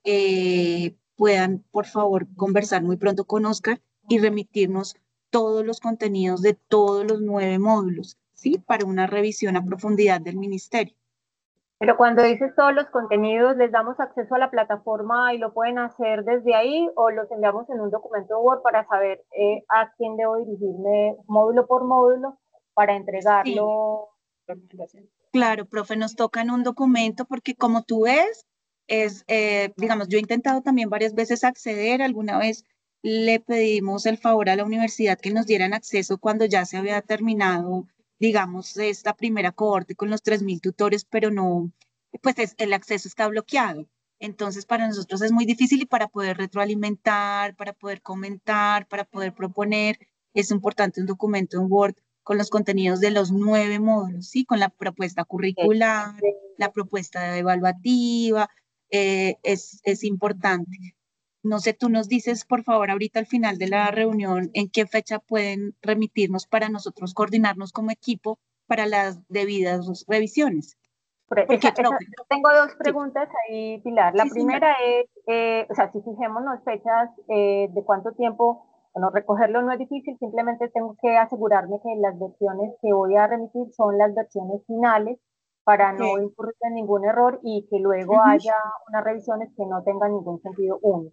puedan, por favor, conversar muy pronto con Oscar y remitirnos todos los contenidos de todos los 9 módulos, ¿sí? Para una revisión a profundidad del ministerio. Pero cuando dices todos los contenidos, ¿les damos acceso a la plataforma y lo pueden hacer desde ahí o los enviamos en un documento Word para saber a quién debo dirigirme módulo por módulo para entregarlo? Sí. Claro, profe, nos toca en un documento porque como tú ves, digamos, yo he intentado también varias veces acceder, alguna vez le pedimos el favor a la universidad que nos dieran acceso cuando ya se había terminado, digamos, esta primera cohorte con los 3.000 tutores, pero no, pues el acceso está bloqueado. Entonces, para nosotros es muy difícil y para poder retroalimentar, para poder comentar, para poder proponer, es importante un documento en Word con los contenidos de los 9 módulos, ¿sí? Con la propuesta curricular, la propuesta evaluativa, es importante. No sé, tú nos dices, por favor, ahorita al final de la reunión, en qué fecha pueden remitirnos para nosotros coordinarnos como equipo para las debidas revisiones. Porque, tengo dos preguntas ahí, Pilar. La primera es, o sea, si fijémonos fechas de cuánto tiempo, bueno, recogerlo no es difícil, simplemente tengo que asegurarme que las versiones que voy a remitir son las versiones finales para no incurrir en ningún error y que luego haya unas revisiones que no tengan ningún sentido, uno.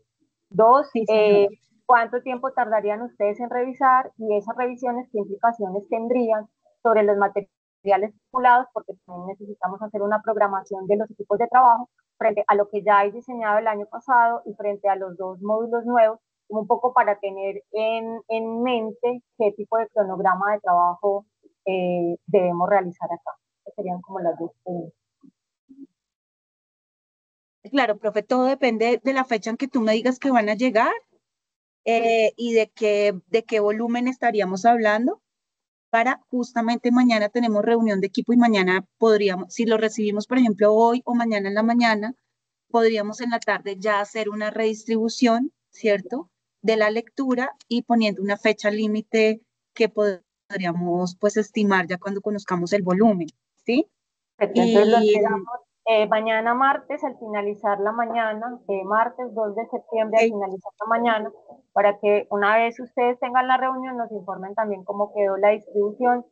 Dos, Sí, señora. ¿cuánto tiempo tardarían ustedes en revisar y esas revisiones qué implicaciones tendrían sobre los materiales simulados? Porque también necesitamos hacer una programación de los equipos de trabajo frente a lo que ya hay diseñado el año pasado y frente a los dos módulos nuevos, como un poco para tener en mente qué tipo de cronograma de trabajo debemos realizar acá. Estas serían como las dos preguntas. Claro, profe, todo depende de la fecha en que tú me digas que van a llegar y de qué volumen estaríamos hablando. Para justamente mañana tenemos reunión de equipo y mañana podríamos, si lo recibimos, por ejemplo, hoy o mañana en la mañana, podríamos en la tarde ya hacer una redistribución, ¿cierto? De la lectura y poniendo una fecha límite que podríamos pues estimar ya cuando conozcamos el volumen, ¿sí? Perfecto, entonces lo Y esperamos mañana martes al finalizar la mañana, martes 2 de septiembre al okay, finalizar la mañana, para que una vez ustedes tengan la reunión nos informen también cómo quedó la distribución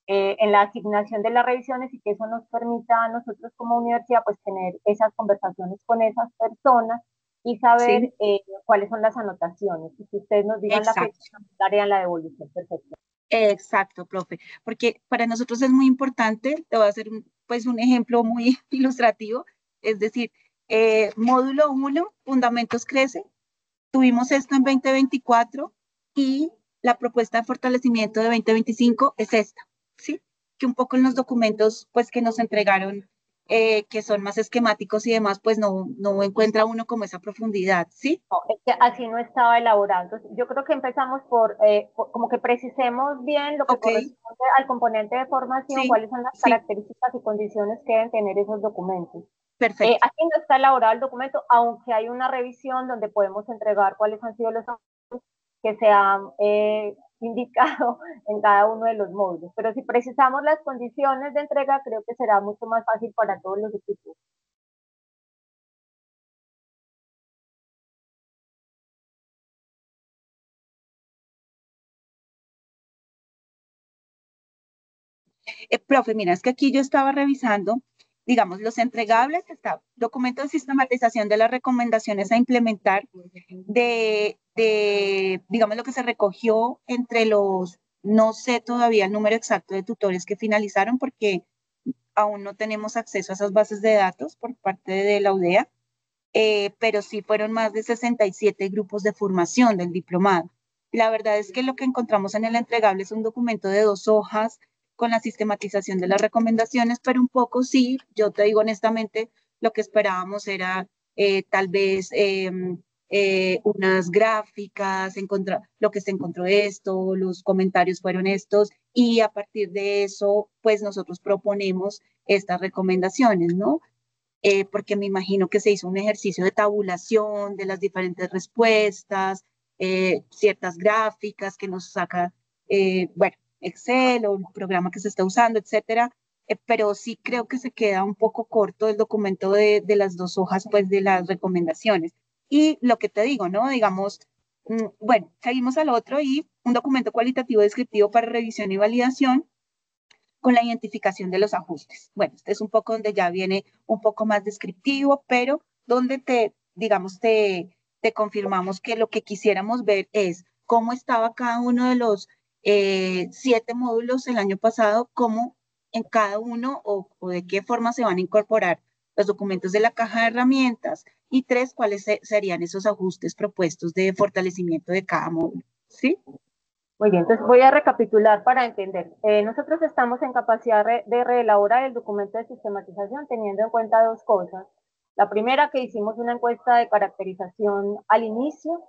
en la asignación de las revisiones y que eso nos permita a nosotros como universidad pues tener esas conversaciones con esas personas y saber sí, cuáles son las anotaciones y que ustedes nos digan la fecha, exacto. harían la devolución. Perfecto. Exacto, profe, porque para nosotros es muy importante, te voy a hacer pues un ejemplo muy ilustrativo, es decir, módulo 1, Fundamentos Crece, tuvimos esto en 2024 y la propuesta de fortalecimiento de 2025 es esta, ¿sí? Que un poco en los documentos pues que nos entregaron, que son más esquemáticos y demás, pues no encuentra uno como esa profundidad, ¿sí? No, es que así no estaba elaborado. Entonces, yo creo que empezamos por como que precisemos bien lo que Ok, corresponde al componente de formación, sí, cuáles son las sí, características y condiciones que deben tener esos documentos. perfecto. Aquí no está elaborado el documento, aunque hay una revisión donde podemos entregar cuáles han sido los que se han indicado en cada uno de los módulos. Pero si precisamos las condiciones de entrega, creo que será mucho más fácil para todos los equipos. Profe, mira, es que aquí yo estaba revisando, digamos, los entregables, está documento de sistematización de las recomendaciones a implementar digamos, lo que se recogió entre los, no sé todavía el número exacto de tutores que finalizaron porque aún no tenemos acceso a esas bases de datos por parte de la UDEA, pero sí fueron más de 67 grupos de formación del diplomado. La verdad es que lo que encontramos en el entregable es un documento de 2 hojas con la sistematización de las recomendaciones, pero un poco sí, yo te digo honestamente, lo que esperábamos era tal vez unas gráficas, lo que se encontró esto, los comentarios fueron estos, y a partir de eso, pues nosotros proponemos estas recomendaciones, ¿no? Porque me imagino que se hizo un ejercicio de tabulación de las diferentes respuestas, ciertas gráficas que nos saca, bueno, Excel o el programa que se está usando, etcétera. Pero sí creo que se queda un poco corto el documento de las 2 hojas, pues, de las recomendaciones. Y lo que te digo, ¿no? Digamos, bueno, seguimos al otro y un documento cualitativo descriptivo para revisión y validación con la identificación de los ajustes. Bueno, este es un poco donde ya viene un poco más descriptivo, pero donde digamos, te confirmamos que lo que quisiéramos ver es cómo estaba cada uno de los 7 módulos el año pasado, cómo en cada uno o de qué forma se van a incorporar los documentos de la caja de herramientas y 3, cuáles serían esos ajustes propuestos de fortalecimiento de cada módulo. ¿Sí? Muy bien, entonces voy a recapitular para entender. Nosotros estamos en capacidad de reelaborar el documento de sistematización teniendo en cuenta dos cosas. La primera, que hicimos una encuesta de caracterización al inicio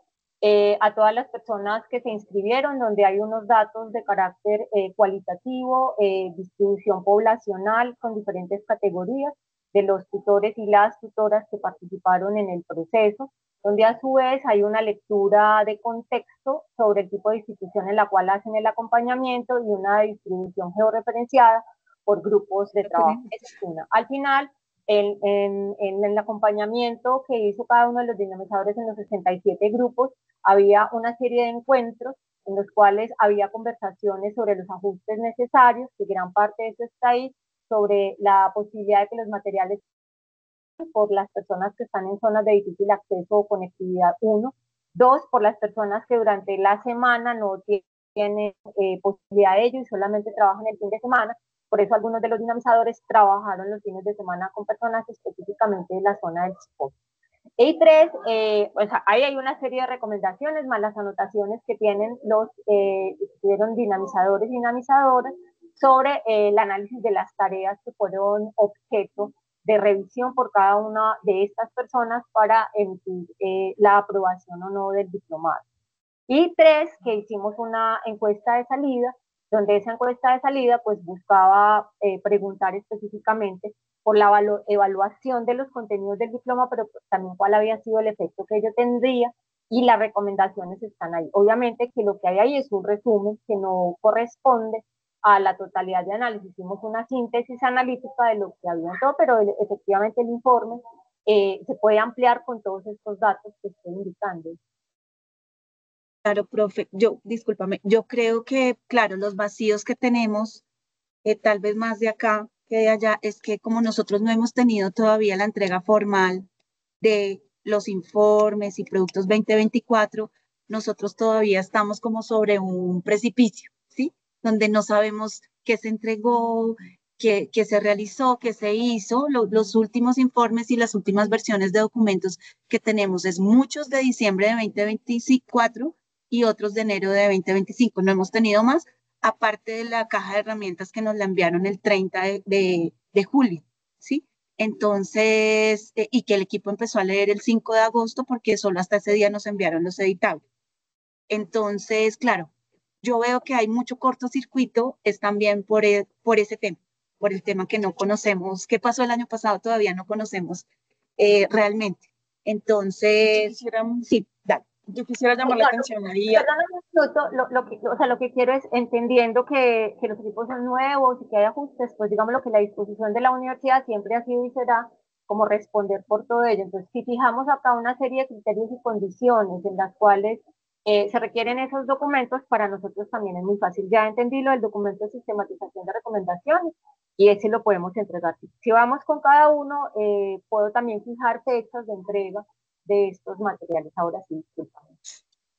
a todas las personas que se inscribieron, donde hay unos datos de carácter cualitativo, distribución poblacional con diferentes categorías de los tutores y las tutoras que participaron en el proceso, donde a su vez hay una lectura de contexto sobre el tipo de institución en la cual hacen el acompañamiento y una distribución georreferenciada por grupos de trabajo. Esa es una. Al final, en el acompañamiento que hizo cada uno de los dinamizadores en los 67 grupos, había una serie de encuentros en los cuales había conversaciones sobre los ajustes necesarios, que gran parte de eso está ahí, sobre la posibilidad de que los materiales por las personas que están en zonas de difícil acceso o conectividad, 1. 2, por las personas que durante la semana no tienen posibilidad de ello y solamente trabajan el fin de semana. Por eso algunos de los dinamizadores trabajaron los fines de semana con personas específicamente de la zona del spot. Y 3, pues ahí hay una serie de recomendaciones más las anotaciones que tienen los dinamizadores y dinamizadoras sobre el análisis de las tareas que fueron objeto de revisión por cada una de estas personas para emitir la aprobación o no del diplomado. Y 3, que hicimos una encuesta de salida, donde esa encuesta de salida pues buscaba preguntar específicamente por la evaluación de los contenidos del diploma, pero también cuál había sido el efecto que ello tendría, y las recomendaciones están ahí. Obviamente que lo que hay ahí es un resumen que no corresponde a la totalidad de análisis. Hicimos una síntesis analítica de lo que había en todo, pero efectivamente el informe se puede ampliar con todos estos datos que estoy indicando. Claro, profe, discúlpame, yo creo que, claro, los vacíos que tenemos, tal vez más de acá que de allá, es que como nosotros no hemos tenido todavía la entrega formal de los informes y productos 2024, nosotros todavía estamos como sobre un precipicio, ¿sí? Donde no sabemos qué se entregó, qué se realizó, qué se hizo. Los últimos informes y las últimas versiones de documentos que tenemos es muchos de diciembre de 2024 y otros de enero de 2025. No hemos tenido más, aparte de la caja de herramientas que nos la enviaron el 30 de julio, ¿sí? Entonces, y que el equipo empezó a leer el 5 de agosto porque solo hasta ese día nos enviaron los editables. Entonces, claro, yo veo que hay mucho cortocircuito, es también por ese tema, por el tema que no conocemos. ¿Qué pasó el año pasado? Todavía no conocemos realmente. Entonces, sí, dale. Yo quisiera llamar la atención ahí. Perdón un minuto, lo que quiero es, entendiendo que los equipos son nuevos y que hay ajustes, pues digamos lo que la disposición de la universidad siempre ha sido y será como responder por todo ello. Entonces, si fijamos acá una serie de criterios y condiciones en las cuales se requieren esos documentos, para nosotros también es muy fácil. Ya entendí lo del documento de sistematización de recomendaciones y ese lo podemos entregar. Si vamos con cada uno, puedo también fijar fechas de entrega de estos materiales. Ahora sí, disculpame.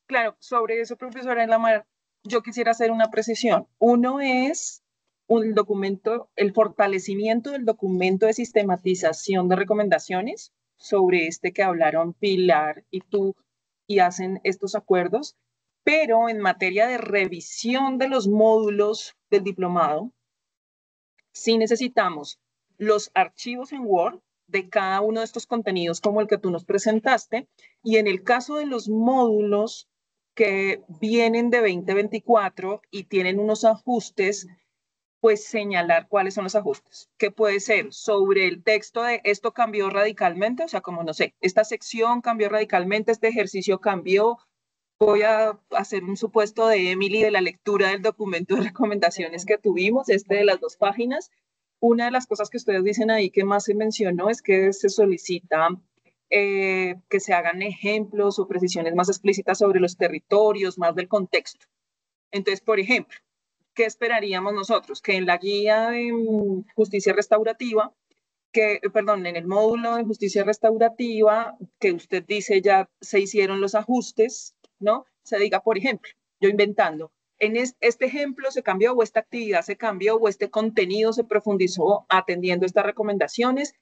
Claro, sobre eso, profesora Enlamar, yo quisiera hacer una precisión. Uno es un documento, el fortalecimiento del documento de sistematización de recomendaciones sobre este que hablaron Pilar y tú y hacen estos acuerdos, pero en materia de revisión de los módulos del diplomado, sí necesitamos los archivos en Word de cada uno de estos contenidos como el que tú nos presentaste, y en el caso de los módulos que vienen de 2024 y tienen unos ajustes, pues señalar cuáles son los ajustes, que puede ser sobre el texto de esto cambió radicalmente, o sea, como no sé, esta sección cambió radicalmente, este ejercicio cambió. Voy a hacer un supuesto de Emily de la lectura del documento de recomendaciones que tuvimos, de las 2 páginas. Una de las cosas que ustedes dicen ahí que más se mencionó es que se solicita que se hagan ejemplos o precisiones más explícitas sobre los territorios, más del contexto. Entonces, por ejemplo, ¿qué esperaríamos nosotros? Que en la guía de justicia restaurativa, en el módulo de justicia restaurativa, que usted dice ya se hicieron los ajustes, ¿no? Se diga, por ejemplo, yo inventando, en este ejemplo se cambió o esta actividad se cambió o este contenido se profundizó atendiendo estas recomendaciones,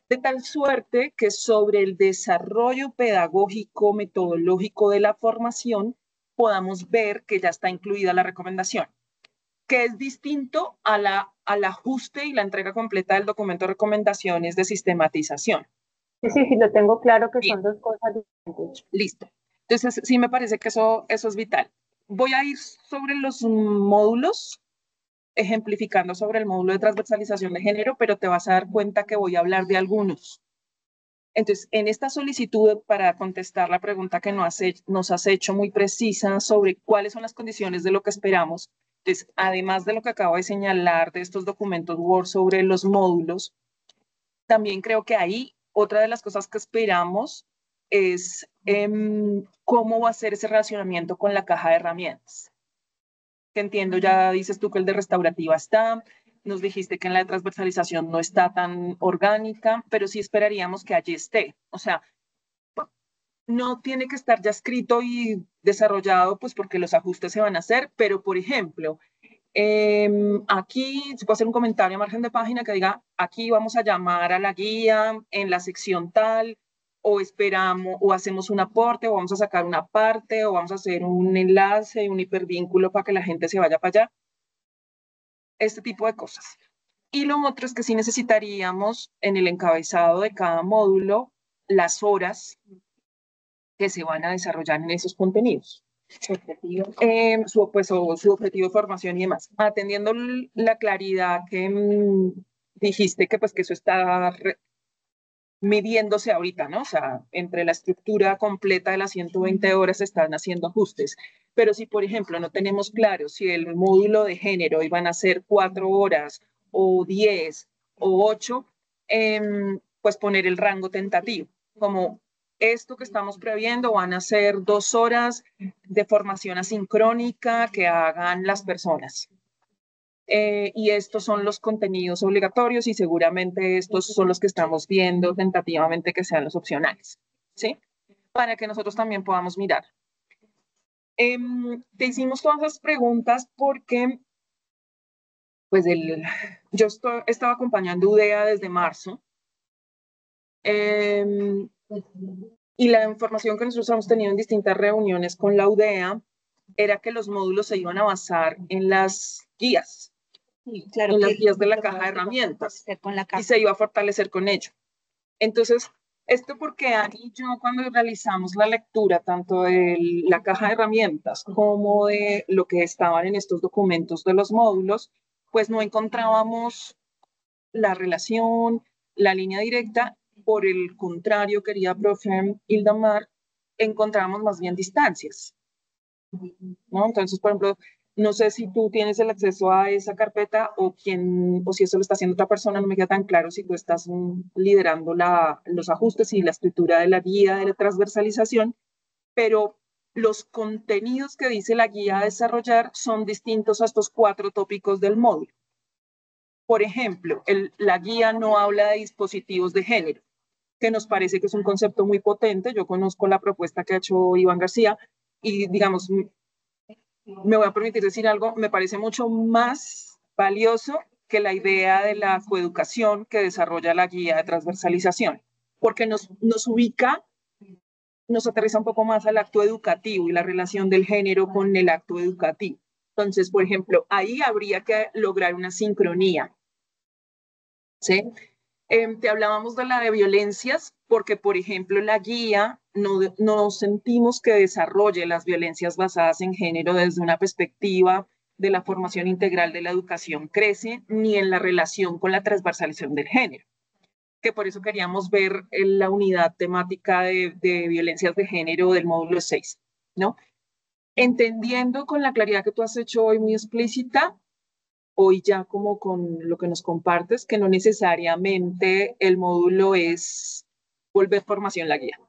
de tal suerte que sobre el desarrollo pedagógico, metodológico de la formación, podamos ver que ya está incluida la recomendación, que es distinto al ajuste y la entrega completa del documento de recomendaciones de sistematización. Sí, lo tengo claro que bien. Son 2 cosas diferentes. Listo. Entonces, sí me parece que eso es vital. Voy a ir sobre los módulos, ejemplificando sobre el módulo de transversalización de género, pero te vas a dar cuenta que voy a hablar de algunos. Entonces, en esta solicitud, para contestar la pregunta que nos has hecho muy precisa sobre cuáles son las condiciones de lo que esperamos, entonces, además de lo que acabo de señalar de estos documentos Word sobre los módulos, también creo que ahí otra de las cosas que esperamos es cómo va a ser ese relacionamiento con la caja de herramientas. Que entiendo, ya dices tú que el de restaurativa está, nos dijiste que en la transversalización no está tan orgánica, pero sí esperaríamos que allí esté. O sea, no tiene que estar ya escrito y desarrollado, pues porque los ajustes se van a hacer, pero por ejemplo, aquí se puede hacer un comentario a margen de página que diga, aquí vamos a llamar a la guía en la sección tal, o esperamos, o hacemos un aporte, o vamos a sacar una parte, o vamos a hacer un enlace, un hipervínculo para que la gente se vaya para allá. Este tipo de cosas. Y lo otro es que sí necesitaríamos en el encabezado de cada módulo las horas que se van a desarrollar en esos contenidos. Su objetivo de formación y demás. Atendiendo la claridad que dijiste que pues que eso está midiéndose ahorita, ¿no? O sea, entre la estructura completa de las 120 horas se están haciendo ajustes. Pero si, por ejemplo, no tenemos claro si el módulo de género iban a ser 4 horas o 10 o 8, pues poner el rango tentativo, como esto que estamos previendo van a ser 2 horas de formación asincrónica que hagan las personas. Y estos son los contenidos obligatorios y seguramente estos son los que estamos viendo tentativamente que sean los opcionales, ¿sí? Para que nosotros también podamos mirar. Te hicimos todas esas preguntas porque pues yo estaba acompañando UDEA desde marzo. Y la información que nosotros hemos tenido en distintas reuniones con la UDEA era que los módulos se iban a basar en las guías, sí, claro, en las guías de la caja de herramientas, y se iba a fortalecer con ello. Entonces, esto porque Ani y yo cuando realizamos la lectura tanto de la caja de herramientas como de lo que estaban en estos documentos de los módulos, pues no encontrábamos la relación, la línea directa. Por el contrario, querida profe Hildamar, encontramos más bien distancias, ¿no? Entonces, por ejemplo, no sé si tú tienes el acceso a esa carpeta o si eso lo está haciendo otra persona, no me queda tan claro si tú estás liderando los ajustes y la estructura de la guía de la transversalización, pero los contenidos que dice la guía a desarrollar son distintos a estos 4 tópicos del módulo. Por ejemplo, la guía no habla de dispositivos de género, que nos parece que es un concepto muy potente. Yo conozco la propuesta que ha hecho Iván García y, digamos, me voy a permitir decir algo, me parece mucho más valioso que la idea de la coeducación que desarrolla la guía de transversalización, porque nos ubica, nos aterriza un poco más al acto educativo y la relación del género con el acto educativo. Entonces, por ejemplo, ahí habría que lograr una sincronía, ¿sí? Te hablábamos de la de violencias, porque, por ejemplo, la guía no sentimos que desarrolle las violencias basadas en género desde una perspectiva de la formación integral de la educación crece, ni en la relación con la transversalización del género, que por eso queríamos ver la unidad temática de violencias de género del módulo 6, ¿no? Entendiendo con la claridad que tú has hecho hoy muy explícita, hoy ya como con lo que nos compartes, que no necesariamente el módulo es volver formación la guía.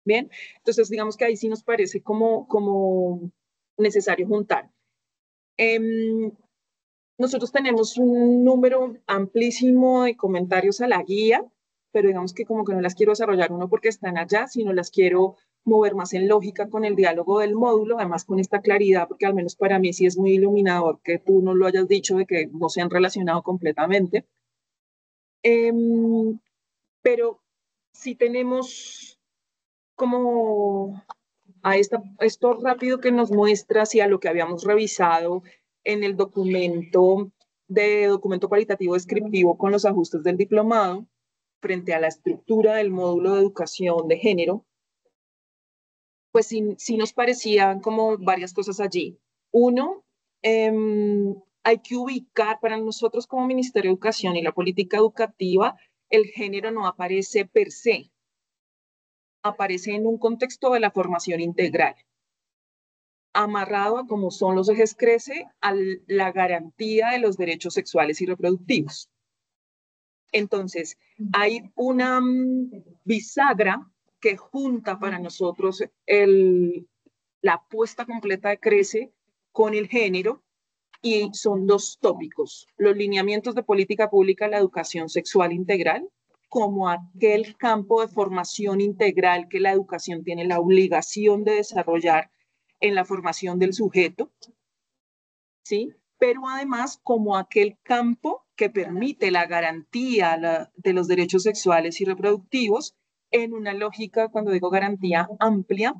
Bien, entonces digamos que ahí sí nos parece como necesario juntar. Nosotros tenemos un número amplísimo de comentarios a la guía, pero digamos que como que no las quiero desarrollar uno porque están allá, sino las quiero mover más en lógica con el diálogo del módulo, además con esta claridad, porque al menos para mí sí es muy iluminador que tú no lo hayas dicho de que no se han relacionado completamente. Pero sí tenemos como a esto rápido que nos muestra hacia lo que habíamos revisado en el documento cualitativo descriptivo con los ajustes del diplomado frente a la estructura del módulo de educación de género, pues sí nos parecían como varias cosas allí. Uno, hay que ubicar para nosotros como Ministerio de Educación y la política educativa, el género no aparece per se, aparece en un contexto de la formación integral, amarrado a cómo son los ejes CRECE, a la garantía de los derechos sexuales y reproductivos. Entonces, hay una bisagra que junta para nosotros la apuesta completa de CRECE con el género, y son 2 tópicos: los lineamientos de política pública en la educación sexual integral, como aquel campo de formación integral que la educación tiene la obligación de desarrollar en la formación del sujeto, ¿sí? Pero además como aquel campo que permite la garantía de los derechos sexuales y reproductivos en una lógica, cuando digo garantía, amplia,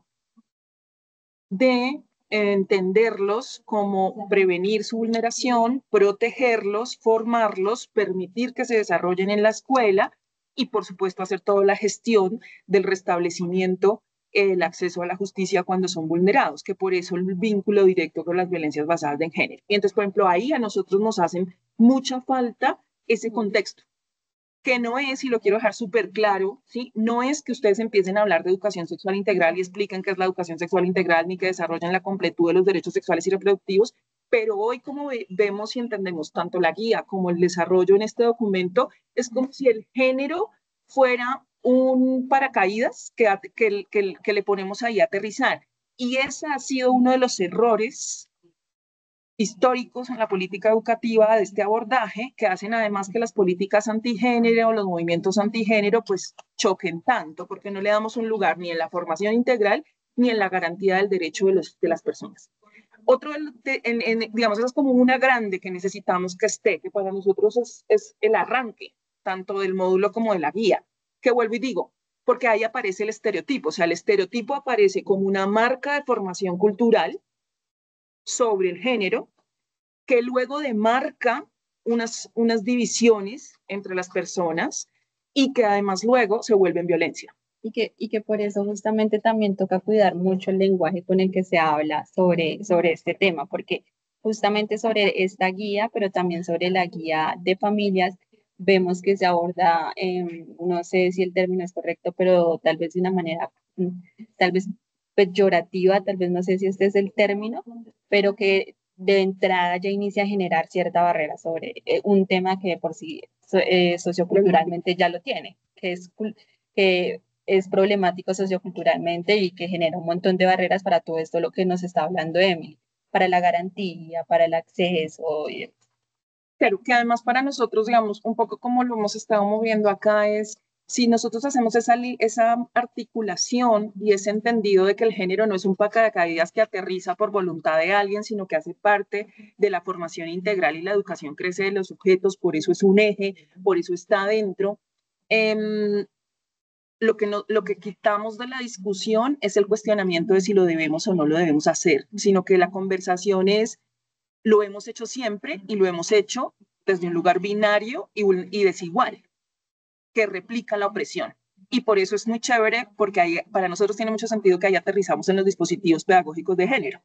de entenderlos como prevenir su vulneración, protegerlos, formarlos, permitir que se desarrollen en la escuela y, por supuesto, hacer toda la gestión del restablecimiento, el acceso a la justicia cuando son vulnerados, que por eso el vínculo directo con las violencias basadas en género. Y entonces, por ejemplo, ahí a nosotros nos hacen mucha falta ese contexto, que no es, y lo quiero dejar súper claro, ¿sí? No es que ustedes empiecen a hablar de educación sexual integral y expliquen qué es la educación sexual integral, ni que desarrollen la completud de los derechos sexuales y reproductivos, pero hoy como vemos y entendemos tanto la guía como el desarrollo en este documento, es como si el género fuera un paracaídas que le ponemos ahí a aterrizar. Y ese ha sido uno de los errores históricos en la política educativa de este abordaje, que hacen además que las políticas antigénero o los movimientos antigénero pues choquen tanto, porque no le damos un lugar ni en la formación integral ni en la garantía del derecho de las personas. Otro, digamos, eso es como una grande que necesitamos que esté, que para nosotros es el arranque, tanto del módulo como de la guía, que vuelvo y digo, porque ahí aparece el estereotipo, o sea, el estereotipo aparece como una marca de formación cultural sobre el género, que luego demarca unas divisiones entre las personas y que además luego se vuelven violencia. Y que por eso justamente también toca cuidar mucho el lenguaje con el que se habla sobre este tema, porque justamente sobre esta guía, pero también sobre la guía de familias, vemos que se aborda, no sé si el término es correcto, pero tal vez de una manera, tal vez peyorativa, tal vez no sé si este es el término, pero que de entrada ya inicia a generar cierta barrera sobre un tema que por sí socioculturalmente ya lo tiene, que es problemático socioculturalmente y que genera un montón de barreras para todo esto, lo que nos está hablando Emily, para la garantía, para el acceso. Pero que además para nosotros, digamos, un poco como lo hemos estado moviendo acá es, si nosotros hacemos esa articulación y ese entendido de que el género no es un paracaídas que aterriza por voluntad de alguien, sino que hace parte de la formación integral y la educación crece de los sujetos, por eso es un eje, por eso está dentro. Lo que quitamos de la discusión es el cuestionamiento de si lo debemos o no lo debemos hacer, sino que la conversación es, lo hemos hecho siempre y lo hemos hecho desde un lugar binario y desigual, que replica la opresión. Y por eso es muy chévere, porque para nosotros tiene mucho sentido que ahí aterrizamos en los dispositivos pedagógicos de género,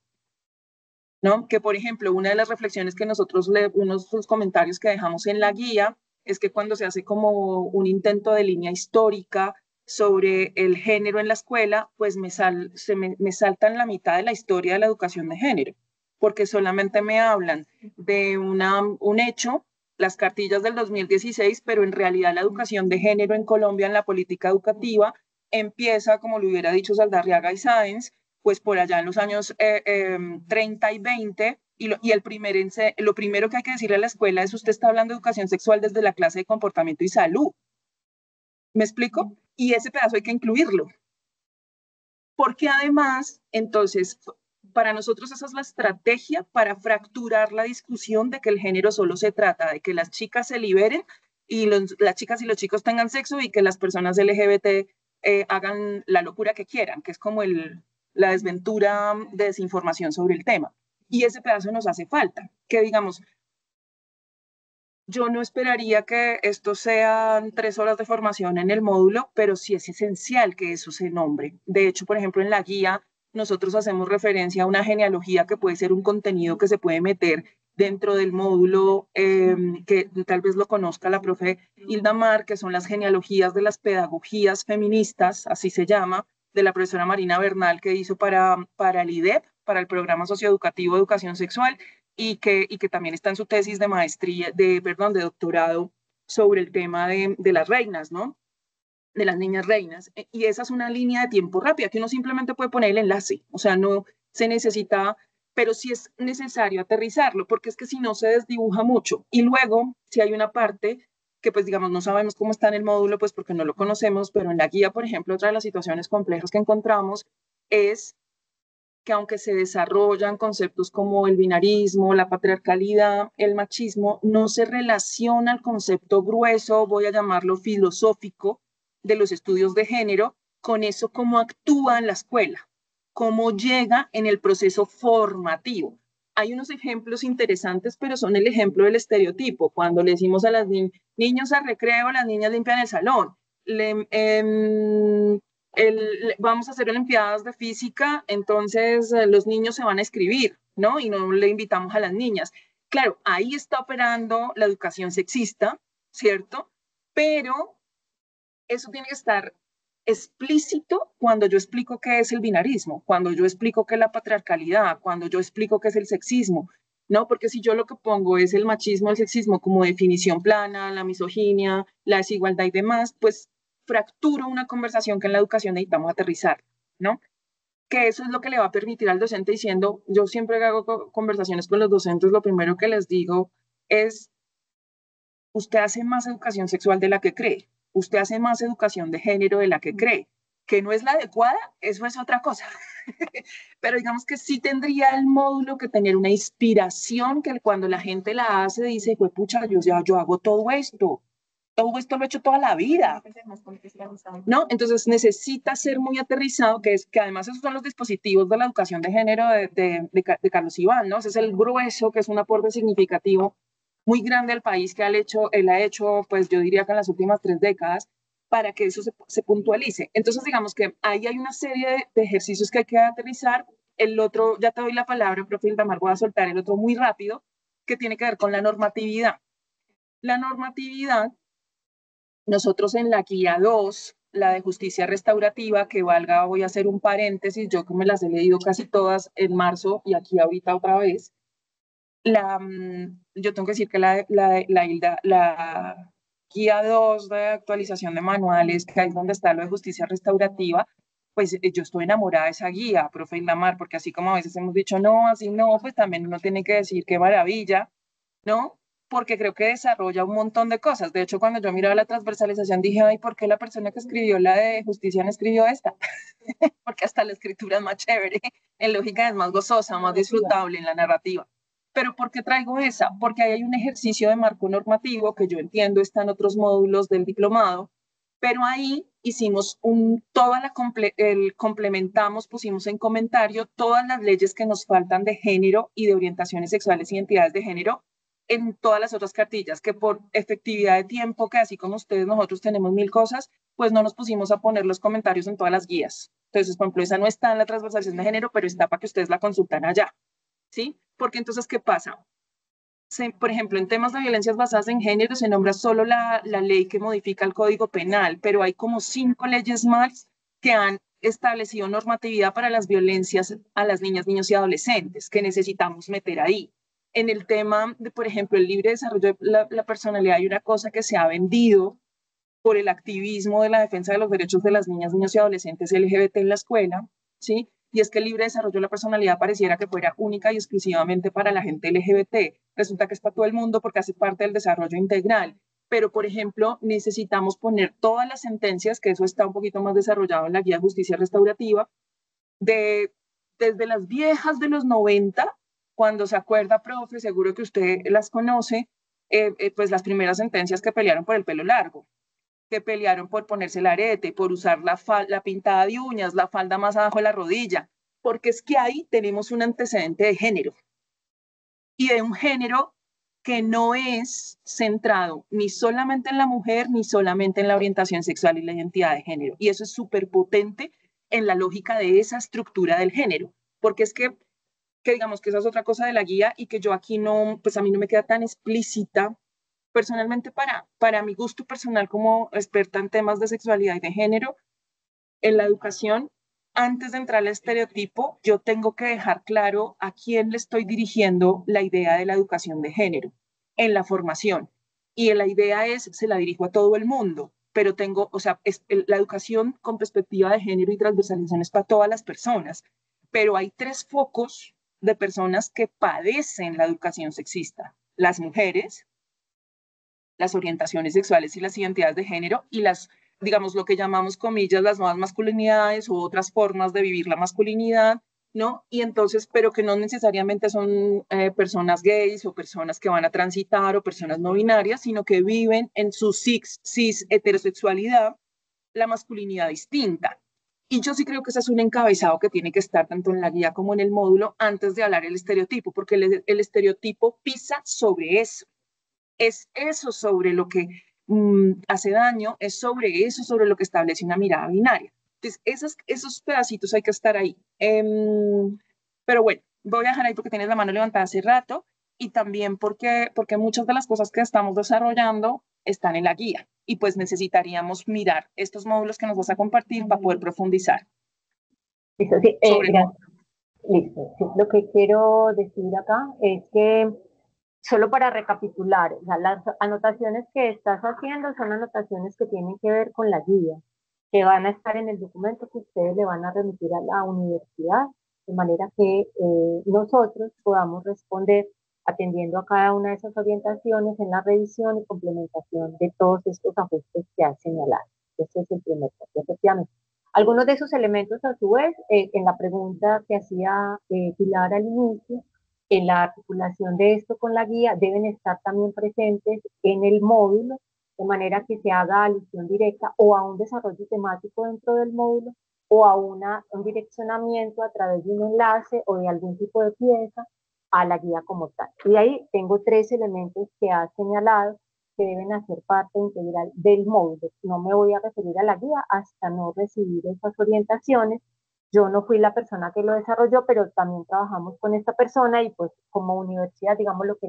¿no? Que, por ejemplo, una de las reflexiones que nosotros, unos de los comentarios que dejamos en la guía, es que cuando se hace como un intento de línea histórica sobre el género en la escuela, pues me saltan la mitad de la historia de la educación de género, porque solamente me hablan de un hecho, las cartillas del 2016, pero en realidad la educación de género en Colombia en la política educativa empieza, como lo hubiera dicho Saldarriaga y Sáenz, pues por allá en los años 30 y 20, y lo primero que hay que decirle a la escuela es: usted está hablando de educación sexual desde la clase de comportamiento y salud. ¿Me explico? Y ese pedazo hay que incluirlo. Porque además, entonces, para nosotros esa es la estrategia para fracturar la discusión de que el género solo se trata de que las chicas se liberen y las chicas y los chicos tengan sexo y que las personas LGBT hagan la locura que quieran, que es como la desventura de desinformación sobre el tema. Y ese pedazo nos hace falta, que digamos, yo no esperaría que esto sean 3 horas de formación en el módulo, pero sí es esencial que eso se nombre. De hecho, por ejemplo, en la guía nosotros hacemos referencia a una genealogía que puede ser un contenido que se puede meter dentro del módulo, que tal vez lo conozca la profe Hilda Mar, que son las genealogías de las pedagogías feministas, así se llama, de la profesora Marina Bernal, que hizo para el IDEP, para el Programa Socioeducativo de Educación Sexual, y que también está en su tesis de maestría, de doctorado sobre el tema de las reinas, ¿no? De las niñas reinas. Y esa es una línea de tiempo rápida, que uno simplemente puede poner el enlace. O sea, no se necesita pero sí es necesario aterrizarlo, porque es que si no se desdibuja mucho. Y luego, si hay una parte que pues digamos no sabemos cómo está en el módulo, pues porque no lo conocemos, pero en la guía, por ejemplo, otra de las situaciones complejas que encontramos es que aunque se desarrollan conceptos como el binarismo, la patriarcalidad, el machismo, no se relaciona al concepto grueso, voy a llamarlo filosófico, de los estudios de género, con eso cómo actúa en la escuela, cómo llega en el proceso formativo. Hay unos ejemplos interesantes, pero son el ejemplo del estereotipo. Cuando le decimos a las niños al recreo, las niñas limpian el salón. Vamos a hacer olimpiadas de física, entonces los niños se van a escribir, ¿no? Y no le invitamos a las niñas. Claro, ahí está operando la educación sexista, ¿cierto? Pero eso tiene que estar explícito cuando yo explico qué es el binarismo, cuando yo explico qué es la patriarcalidad, cuando yo explico qué es el sexismo, ¿no? Porque si yo lo que pongo es el machismo, el sexismo como definición plana, la misoginia, la desigualdad y demás, pues fracturo una conversación que en la educación necesitamos aterrizar, ¿no? Que eso es lo que le va a permitir al docente diciendo, yo siempre hago conversaciones con los docentes, lo primero que les digo es, usted hace más educación sexual de la que cree, usted hace más educación de género de la que cree, que no es la adecuada, eso es otra cosa. Pero digamos que sí tendría el módulo que tener una inspiración que cuando la gente la hace dice, pues pucha, yo hago todo esto lo he hecho toda la vida, ¿no? Entonces necesita ser muy aterrizado, que además esos son los dispositivos de la educación de género de Carlos Iván, ¿no? Ese es el grueso, que es un aporte significativo muy grande al país que él ha hecho, pues yo diría que en las últimas 3 décadas, para que eso se puntualice. Entonces, digamos que ahí hay una serie de ejercicios que hay que aterrizar. El otro, ya te doy la palabra, profe Ildamar, voy a soltar el otro muy rápido, que tiene que ver con la normatividad. La normatividad, nosotros en la guía 2, la de justicia restaurativa, que valga, voy a hacer un paréntesis, yo que me las he leído casi todas en marzo y aquí ahorita otra vez, yo tengo que decir que la guía 2 de actualización de manuales, que es donde está lo de justicia restaurativa, pues yo estoy enamorada de esa guía, profe Ildamar, porque así como a veces hemos dicho no, así no, pues también uno tiene que decir qué maravilla, ¿no? Porque creo que desarrolla un montón de cosas. De hecho, cuando yo miraba la transversalización dije, ay, ¿por qué la persona que escribió la de justicia no escribió esta? Porque hasta la escritura es más chévere, en lógica es más gozosa, más disfrutable en la narrativa. Pero ¿por qué traigo esa? Porque ahí hay un ejercicio de marco normativo que yo entiendo está en otros módulos del diplomado, pero ahí hicimos complementamos, pusimos en comentario todas las leyes que nos faltan de género y de orientaciones sexuales y identidades de género en todas las otras cartillas, que por efectividad de tiempo, que así como ustedes, nosotros tenemos 1000 cosas, pues no nos pusimos a poner los comentarios en todas las guías. Entonces, por ejemplo, esa no está en la transversalización de género, pero está para que ustedes la consulten allá, ¿sí? Porque entonces, ¿qué pasa? Por ejemplo, en temas de violencias basadas en género se nombra solo la ley que modifica el Código Penal, pero hay como 5 leyes más que han establecido normatividad para las violencias a las niñas, niños y adolescentes que necesitamos meter ahí. En el tema de, por ejemplo, el libre desarrollo de la personalidad, hay una cosa que se ha vendido por el activismo de la defensa de los derechos de las niñas, niños y adolescentes LGBT en la escuela, ¿sí? Y es que el libre desarrollo de la personalidad pareciera que fuera única y exclusivamente para la gente LGBT. Resulta que es para todo el mundo porque hace parte del desarrollo integral. Pero, por ejemplo, necesitamos poner todas las sentencias, que eso está un poquito más desarrollado en la guía de justicia restaurativa, desde las viejas de los 90, cuando se acuerda, profe, seguro que usted las conoce, pues las primeras sentencias que pelearon por el pelo largo, que pelearon por ponerse el arete, por usar la pintada de uñas, la falda más abajo de la rodilla, porque es que ahí tenemos un antecedente de género y de un género que no es centrado ni solamente en la mujer ni solamente en la orientación sexual y la identidad de género. Y eso es súper potente en la lógica de esa estructura del género, porque es que digamos que esa es otra cosa de la guía y que yo aquí no, pues a mí no me queda tan explícita personalmente para mi gusto personal como experta en temas de sexualidad y de género, en la educación, antes de entrar al estereotipo, yo tengo que dejar claro a quién le estoy dirigiendo la idea de la educación de género en la formación. Y la idea es, se la dirijo a todo el mundo, pero tengo, o sea, la educación con perspectiva de género y transversalización es para todas las personas, pero hay 3 focos de personas que padecen la educación sexista: las mujeres, las orientaciones sexuales y las identidades de género, y las, digamos, lo que llamamos, comillas, las nuevas masculinidades u otras formas de vivir la masculinidad, ¿no? Y entonces, pero que no necesariamente son personas gays o personas que van a transitar o personas no binarias, sino que viven en su cis heterosexualidad la masculinidad distinta. Y yo sí creo que ese es un encabezado que tiene que estar tanto en la guía como en el módulo antes de hablar el estereotipo, porque el estereotipo pisa sobre eso. Es eso sobre lo que hace daño, es sobre eso sobre lo que establece una mirada binaria. Entonces, esos pedacitos hay que estar ahí. Pero bueno, voy a dejar ahí porque tienes la mano levantada hace rato, y también porque muchas de las cosas que estamos desarrollando están en la guía, y pues necesitaríamos mirar estos módulos que nos vas a compartir para poder profundizar. Listo, sí, gracias. Listo. Sí, lo que quiero decir acá es que, solo para recapitular, o sea, las anotaciones que estás haciendo son anotaciones que tienen que ver con la guía, que van a estar en el documento que ustedes le van a remitir a la universidad, de manera que nosotros podamos responder atendiendo a cada una de esas orientaciones en la revisión y complementación de todos estos ajustes que has señalado. Este es el primer punto, efectivamente. Algunos de esos elementos, a su vez, en la pregunta que hacía Pilar al inicio, en la articulación de esto con la guía, deben estar también presentes en el módulo, de manera que se haga alusión directa o a un desarrollo temático dentro del módulo, o a un direccionamiento a través de un enlace o de algún tipo de pieza a la guía como tal. Y ahí tengo 3 elementos que ha señalado que deben hacer parte integral del módulo. No me voy a referir a la guía hasta no recibir esas orientaciones. Yo no fui la persona que lo desarrolló, pero también trabajamos con esta persona, y pues como universidad, digamos, lo que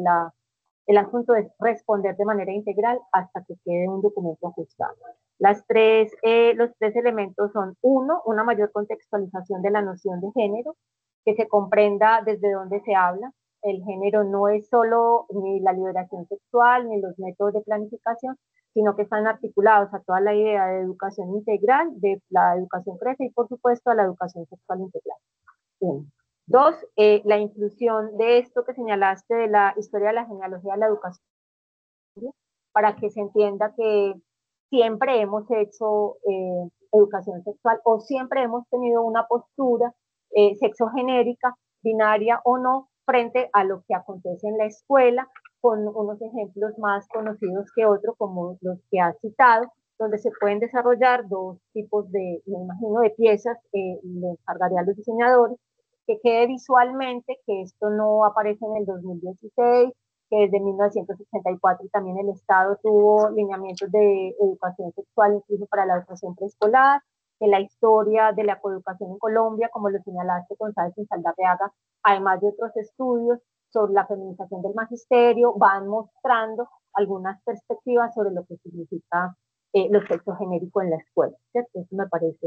el asunto es responder de manera integral hasta que quede un documento ajustado. Los 3 elementos son: uno, una mayor contextualización de la noción de género, que se comprenda desde dónde se habla. El género no es solo ni la liberación sexual, ni los métodos de planificación, sino que están articulados a toda la idea de educación integral, de la educación crece, y por supuesto a la educación sexual integral. Uno. 2, la inclusión de esto que señalaste de la historia de la genealogía de la educación, para que se entienda que siempre hemos hecho educación sexual, o siempre hemos tenido una postura sexogenérica, binaria o no, frente a lo que acontece en la escuela, con unos ejemplos más conocidos que otros, como los que has citado, donde se pueden desarrollar 2 tipos de, me imagino, de piezas, le encargaría a los diseñadores, que quede visualmente, que esto no aparece en el 2016, que desde 1984 también el Estado tuvo lineamientos de educación sexual incluso para la educación preescolar, que la historia de la coeducación en Colombia, como lo señalaste González y Saldarriaga, además de otros estudios sobre la feminización del magisterio, van mostrando algunas perspectivas sobre lo que significa lo sexogenérico en la escuela, ¿cierto? Eso me parece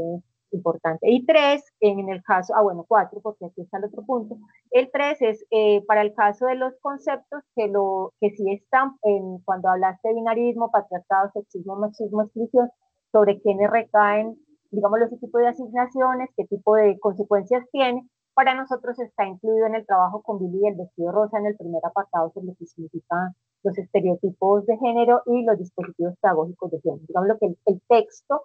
importante. Y 3, en el caso, 4, porque aquí está el otro punto. El 3 es para el caso de los conceptos que sí están cuando hablaste de binarismo, patriarcado, sexismo, machismo, exclusión, sobre quiénes recaen, digamos, ese tipo de asignaciones, qué tipo de consecuencias tiene. Para nosotros está incluido en el trabajo con Billy y el vestido rosa, en el primer apartado, sobre lo que significan los estereotipos de género y los dispositivos pedagógicos de género. Digamos, lo que el texto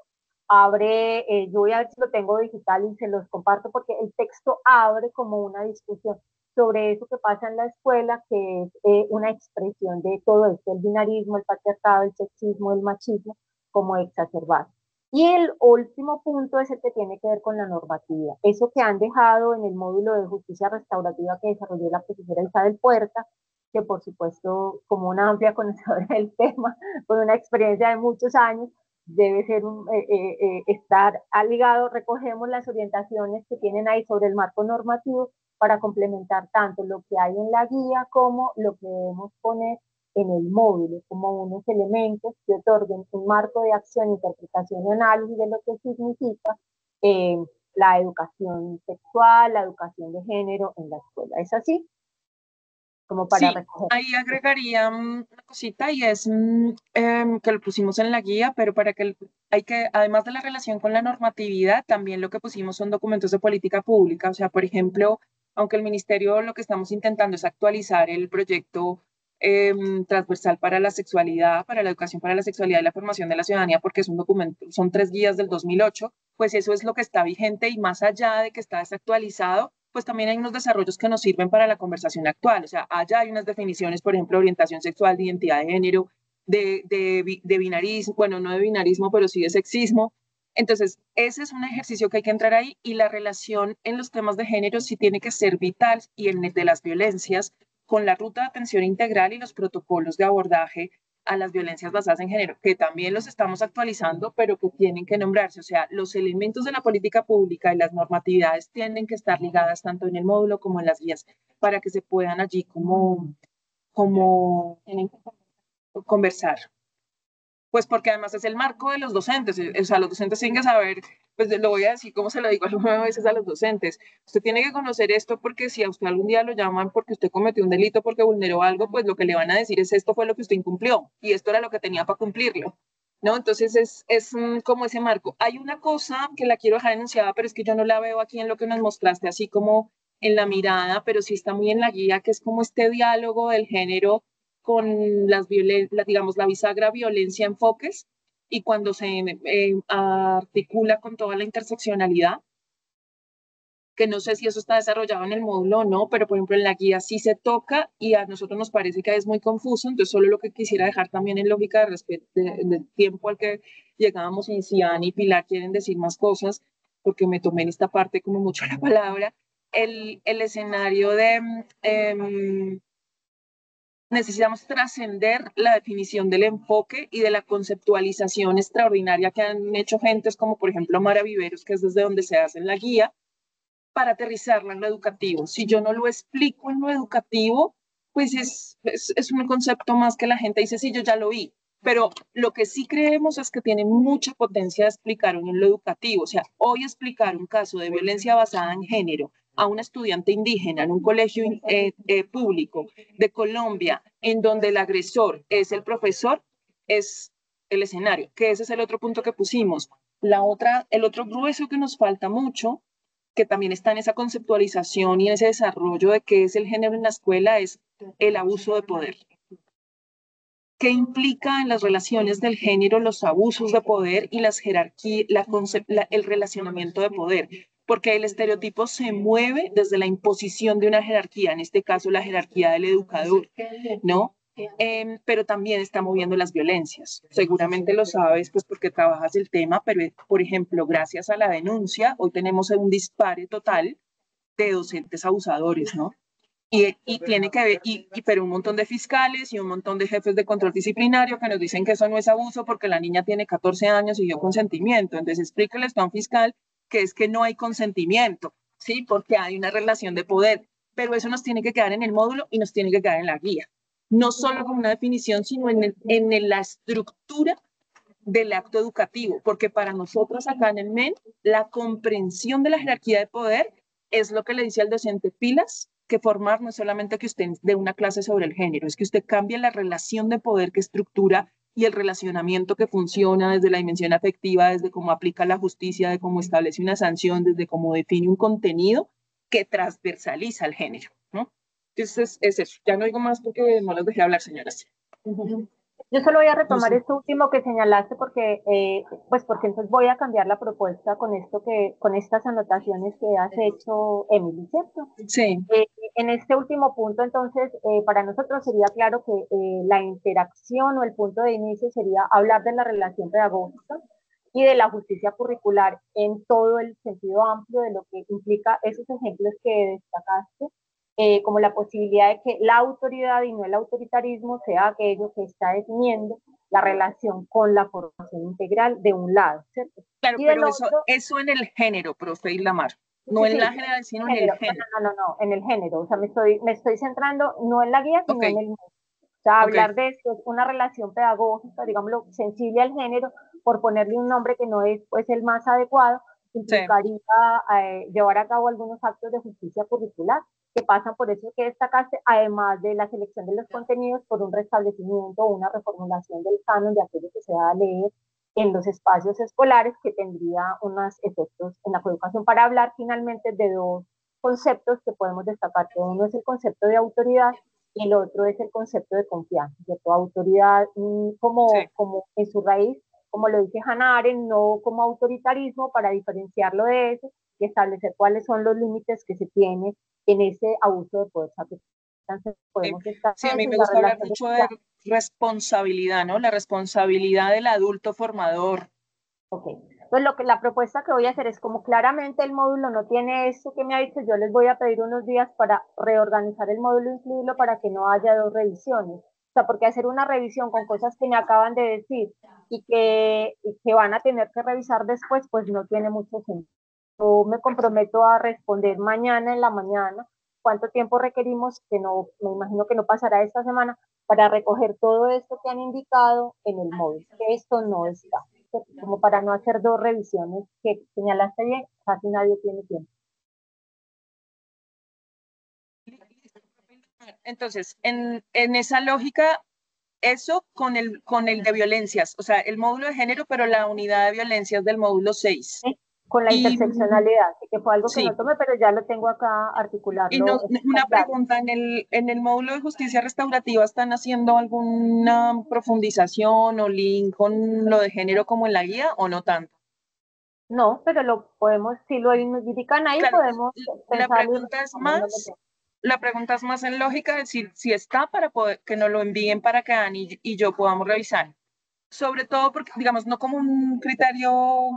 abre, yo voy a ver si lo tengo digital y se los comparto, porque el texto abre como una discusión sobre eso que pasa en la escuela, que es una expresión de todo esto, el binarismo, el patriarcado, el sexismo, el machismo, como exacerbado. Y el último punto es el que tiene que ver con la normatividad. Eso que han dejado en el módulo de justicia restaurativa que desarrolló la profesora Isabel Puerta, que por supuesto, como una amplia conocedora del tema, con una experiencia de muchos años, debe ser estar ligado. Recogemos las orientaciones que tienen ahí sobre el marco normativo para complementar tanto lo que hay en la guía como lo que debemos poner en el módulo, como unos elementos que otorguen un marco de acción, interpretación y análisis de lo que significa la educación sexual, la educación de género en la escuela. ¿Es así? Como para sí, recoger. Ahí agregaría una cosita, y es que lo pusimos en la guía, pero para que además de la relación con la normatividad, también lo que pusimos son documentos de política pública. O sea, por ejemplo, aunque el ministerio lo que estamos intentando es actualizar el proyecto transversal para la sexualidad, para la educación para la sexualidad y la formación de la ciudadanía, porque es un documento, son 3 guías del 2008, pues eso es lo que está vigente y más allá de que está desactualizado, pues también hay unos desarrollos que nos sirven para la conversación actual. O sea, allá hay unas definiciones, por ejemplo, orientación sexual, de identidad de género, de binarismo, bueno, no de binarismo, pero sí de sexismo. Entonces, ese es un ejercicio que hay que entrar ahí y la relación en los temas de género sí tiene que ser vital y en el de las violencias con la ruta de atención integral y los protocolos de abordaje a las violencias basadas en género, que también los estamos actualizando, pero que tienen que nombrarse. O sea, los elementos de la política pública y las normatividades tienen que estar ligadas tanto en el módulo como en las guías para que se puedan allí como conversar. Pues porque además es el marco de los docentes, o sea, los docentes tienen que saber, pues lo voy a decir como se lo digo algunas veces a los docentes, usted tiene que conocer esto porque si a usted algún día lo llaman porque usted cometió un delito, porque vulneró algo, pues lo que le van a decir es esto fue lo que usted incumplió y esto era lo que tenía para cumplirlo, ¿no? Entonces es como ese marco. Hay una cosa que la quiero dejar enunciada, pero es que yo no la veo aquí en lo que nos mostraste, así como en la mirada, pero sí está muy en la guía, que es como este diálogo del género con digamos, la bisagra violencia enfoques y cuando se articula con toda la interseccionalidad, que no sé si eso está desarrollado en el módulo o no, pero por ejemplo en la guía sí se toca y a nosotros nos parece que es muy confuso, entonces solo lo que quisiera dejar también en lógica de respeto del tiempo al que llegábamos y si Ana y Pilar quieren decir más cosas, porque me tomé en esta parte como mucho la palabra, el escenario de necesitamos trascender la definición del enfoque y de la conceptualización extraordinaria que han hecho gentes como por ejemplo Mara Viveros, que es desde donde se hace en la guía, para aterrizarlo en lo educativo. Si yo no lo explico en lo educativo, pues es un concepto más que la gente dice, sí, yo ya lo vi. Pero lo que sí creemos es que tiene mucha potencia de explicar en lo educativo. O sea, hoy explicar un caso de violencia basada en género a un estudiante indígena en un colegio público de Colombia, en donde el agresor es el profesor, es el escenario, que ese es el otro punto que pusimos. El otro grueso que nos falta mucho, que también está en esa conceptualización y en ese desarrollo de qué es el género en la escuela, es el abuso de poder. ¿Qué implica en las relaciones del género los abusos de poder y las jerarquías, el relacionamiento de poder? Porque el estereotipo se mueve desde la imposición de una jerarquía, en este caso la jerarquía del educador, ¿no? Pero también está moviendo las violencias. Seguramente lo sabes, pues porque trabajas el tema, pero por ejemplo, gracias a la denuncia, hoy tenemos un dispare total de docentes abusadores, ¿no? Y tiene que ver, pero un montón de fiscales y un montón de jefes de control disciplinario que nos dicen que eso no es abuso porque la niña tiene 14 años y dio consentimiento. Entonces explíqueles a un fiscal que es que no hay consentimiento, ¿sí? Porque hay una relación de poder. Pero eso nos tiene que quedar en el módulo y nos tiene que quedar en la guía. No solo como una definición, sino en la estructura del acto educativo, porque para nosotros acá en el MEN, la comprensión de la jerarquía de poder es lo que le dice al docente pilas, que formar no es solamente que usted dé una clase sobre el género, es que usted cambie la relación de poder que estructura y el relacionamiento que funciona desde la dimensión afectiva, desde cómo aplica la justicia, de cómo establece una sanción, desde cómo define un contenido que transversaliza el género, ¿no? Entonces es eso. Ya no digo más porque no los dejé hablar, señoras. Yo solo voy a retomar esto último que señalaste porque, pues porque entonces voy a cambiar la propuesta con esto con estas anotaciones que has hecho, Emily, ¿cierto? Sí. En este último punto, entonces, para nosotros sería claro que la interacción o el punto de inicio sería hablar de la relación pedagógica y de la justicia curricular en todo el sentido amplio de lo que implica esos ejemplos que destacaste, como la posibilidad de que la autoridad y no el autoritarismo sea aquello que está definiendo la relación con la formación integral de un lado, ¿cierto? Claro, y pero eso en el género, profe Islamar, no en la general, sino en el género. No, en el género, o sea, me estoy centrando no en la guía, sino en el género. O sea, hablar de esto es una relación pedagógica, digámoslo, sensible al género, por ponerle un nombre que no es pues el más adecuado, implicaría llevar a cabo algunos actos de justicia curricular que pasan por eso que destacaste, además de la selección de los contenidos por un restablecimiento o una reformulación del canon de aquello que se va a leer en los espacios escolares, que tendría unos efectos en la coeducación, para hablar finalmente de dos conceptos que podemos destacar, que uno es el concepto de autoridad y el otro es el concepto de confianza, ¿cierto? Autoridad como en su raíz, como lo dice Hannah Arendt, no como autoritarismo, para diferenciarlo de eso y establecer cuáles son los límites que se tiene en ese abuso de poder. Entonces podemos estar sí, a mí en me la gusta hablar relación mucho de responsabilidad, ¿no? La responsabilidad del adulto formador. Ok, pues la propuesta que voy a hacer es como claramente el módulo no tiene esto que me ha dicho, yo les voy a pedir unos días para reorganizar el módulo e incluirlo para que no haya dos revisiones. O sea, porque hacer una revisión con cosas que me acaban de decir y que van a tener que revisar después, pues no tiene mucho sentido. Yo me comprometo a responder mañana en la mañana cuánto tiempo requerimos, que no, me imagino que no pasará esta semana, para recoger todo esto que han indicado en el módulo, que esto no está, como para no hacer dos revisiones que señalaste bien, casi nadie tiene tiempo. Entonces, en esa lógica, eso con el de violencias, o sea, el módulo de género, pero la unidad de violencias del módulo 6. ¿Sí? Con la interseccionalidad, así que fue algo que sí. no tomé, pero ya lo tengo acá articularlo. Una pregunta, en el módulo de justicia restaurativa, ¿están haciendo alguna profundización o link con lo de género como en la guía o no tanto? No, pero lo podemos, si lo indican ahí, Claro, podemos la pensar la pregunta es más en lógica, es si está para poder que nos lo envíen para que Dani y yo podamos revisar. Sobre todo porque, digamos, no como un criterio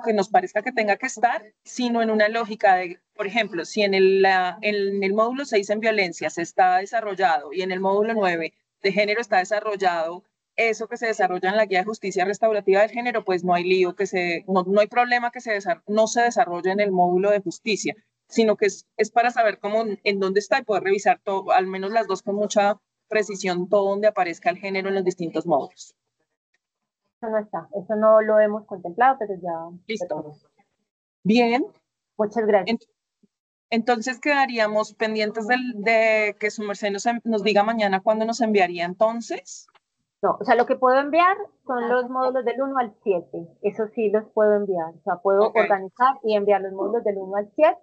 que nos parezca que tenga que estar, sino en una lógica de, por ejemplo, si en el módulo 6 en violencias está desarrollado y en el módulo 9 de género está desarrollado, eso que se desarrolla en la guía de justicia restaurativa del género, pues no hay lío, no hay problema que no se desarrolle en el módulo de justicia, sino que es para saber cómo, en dónde está y poder revisar todo, al menos las dos con mucha precisión, todo donde aparezca el género en los distintos módulos. Eso no está, eso no lo hemos contemplado, pero ya. Listo. Bien. Muchas gracias. Entonces quedaríamos pendientes de que su merced nos diga mañana cuándo nos enviaría entonces. No, o sea, lo que puedo enviar son los módulos del 1 al 7, eso sí los puedo enviar, o sea, puedo organizar y enviar los módulos del 1 al 7